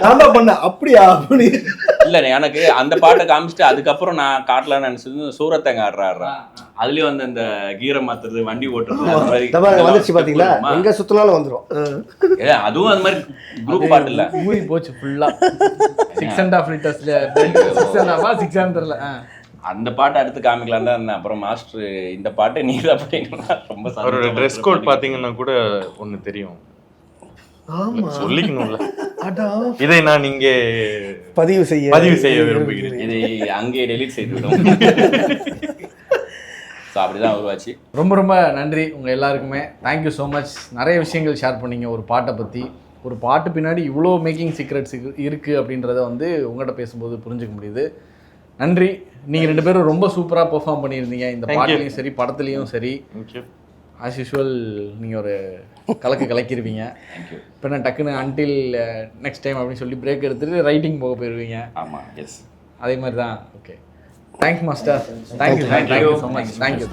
நான் தான் பண்ணேன் அப்படியா அப்படி இல்லை, எனக்கு அந்த பாட்டை காமிச்சிட்டு அதுக்கப்புறம் நான் காட்டலான்னு நினச்சது சூரத்தங்க ஆடுறாடுறேன். அதுலேயும் வந்து அந்த கீரை மாத்துறது, வண்டி ஓட்டுறது வந்துச்சு பார்த்தீங்களா, எங்கே சுற்றினாலும் வந்துடும். அதுவும் அது மாதிரி குரூப் பாட்டு இல்லை, மூவி போச்சு ஃபுல்லாக 6.5 லிட்டர்ஸில் 600 அந்த பாட்டை அடுத்து காமிக்கலாம் தான் இருந்தேன். அப்புறம் மாஸ்டர் இந்த பாட்டை நீ அப்படின்னா ரொம்ப அவரோட ட்ரெஸ் கோட் பார்த்தீங்கன்னா கூட ஒன்று தெரியும், சொல்லிக்கணும்ல. இதை நான் இங்கே பதிவு செய்ய விரும்புகிறேன். இதை அங்கே டெலீட் செய்து விடும். ஸோ அப்படிதான் உருவாச்சு. ரொம்ப ரொம்ப நன்றி உங்கள் எல்லாருக்குமே. Thank you so much. நிறைய விஷயங்கள் ஷேர் பண்ணீங்க ஒரு பாட்டை பற்றி. ஒரு பாட்டு பின்னாடி இவ்வளோ மேக்கிங் சீக்ரெட்ஸ் இருக்குது அப்படின்றத வந்து உங்கள்கிட்ட பேசும்போது புரிஞ்சுக்க முடியுது. நன்றி. நீங்கள் 2 பேரும் ரொம்ப சூப்பராக பெர்ஃபார்ம் பண்ணியிருந்தீங்க இந்த பாட்டுலையும் சரி படத்துலையும் சரி. ஆஸ் யூஷுவல் நீங்கள் ஒரு கலக்கிருவீங்க. இப்போ நான் டக்குன்னு அன்டில் நெக்ஸ்ட் டைம் அப்படின்னு சொல்லி பிரேக் எடுத்துகிட்டு ரைட்டிங் போக போயிடுவீங்க. ஆமாம், எஸ், அதே மாதிரி தான். Okay, thanks master. Thank you so much. Thank you.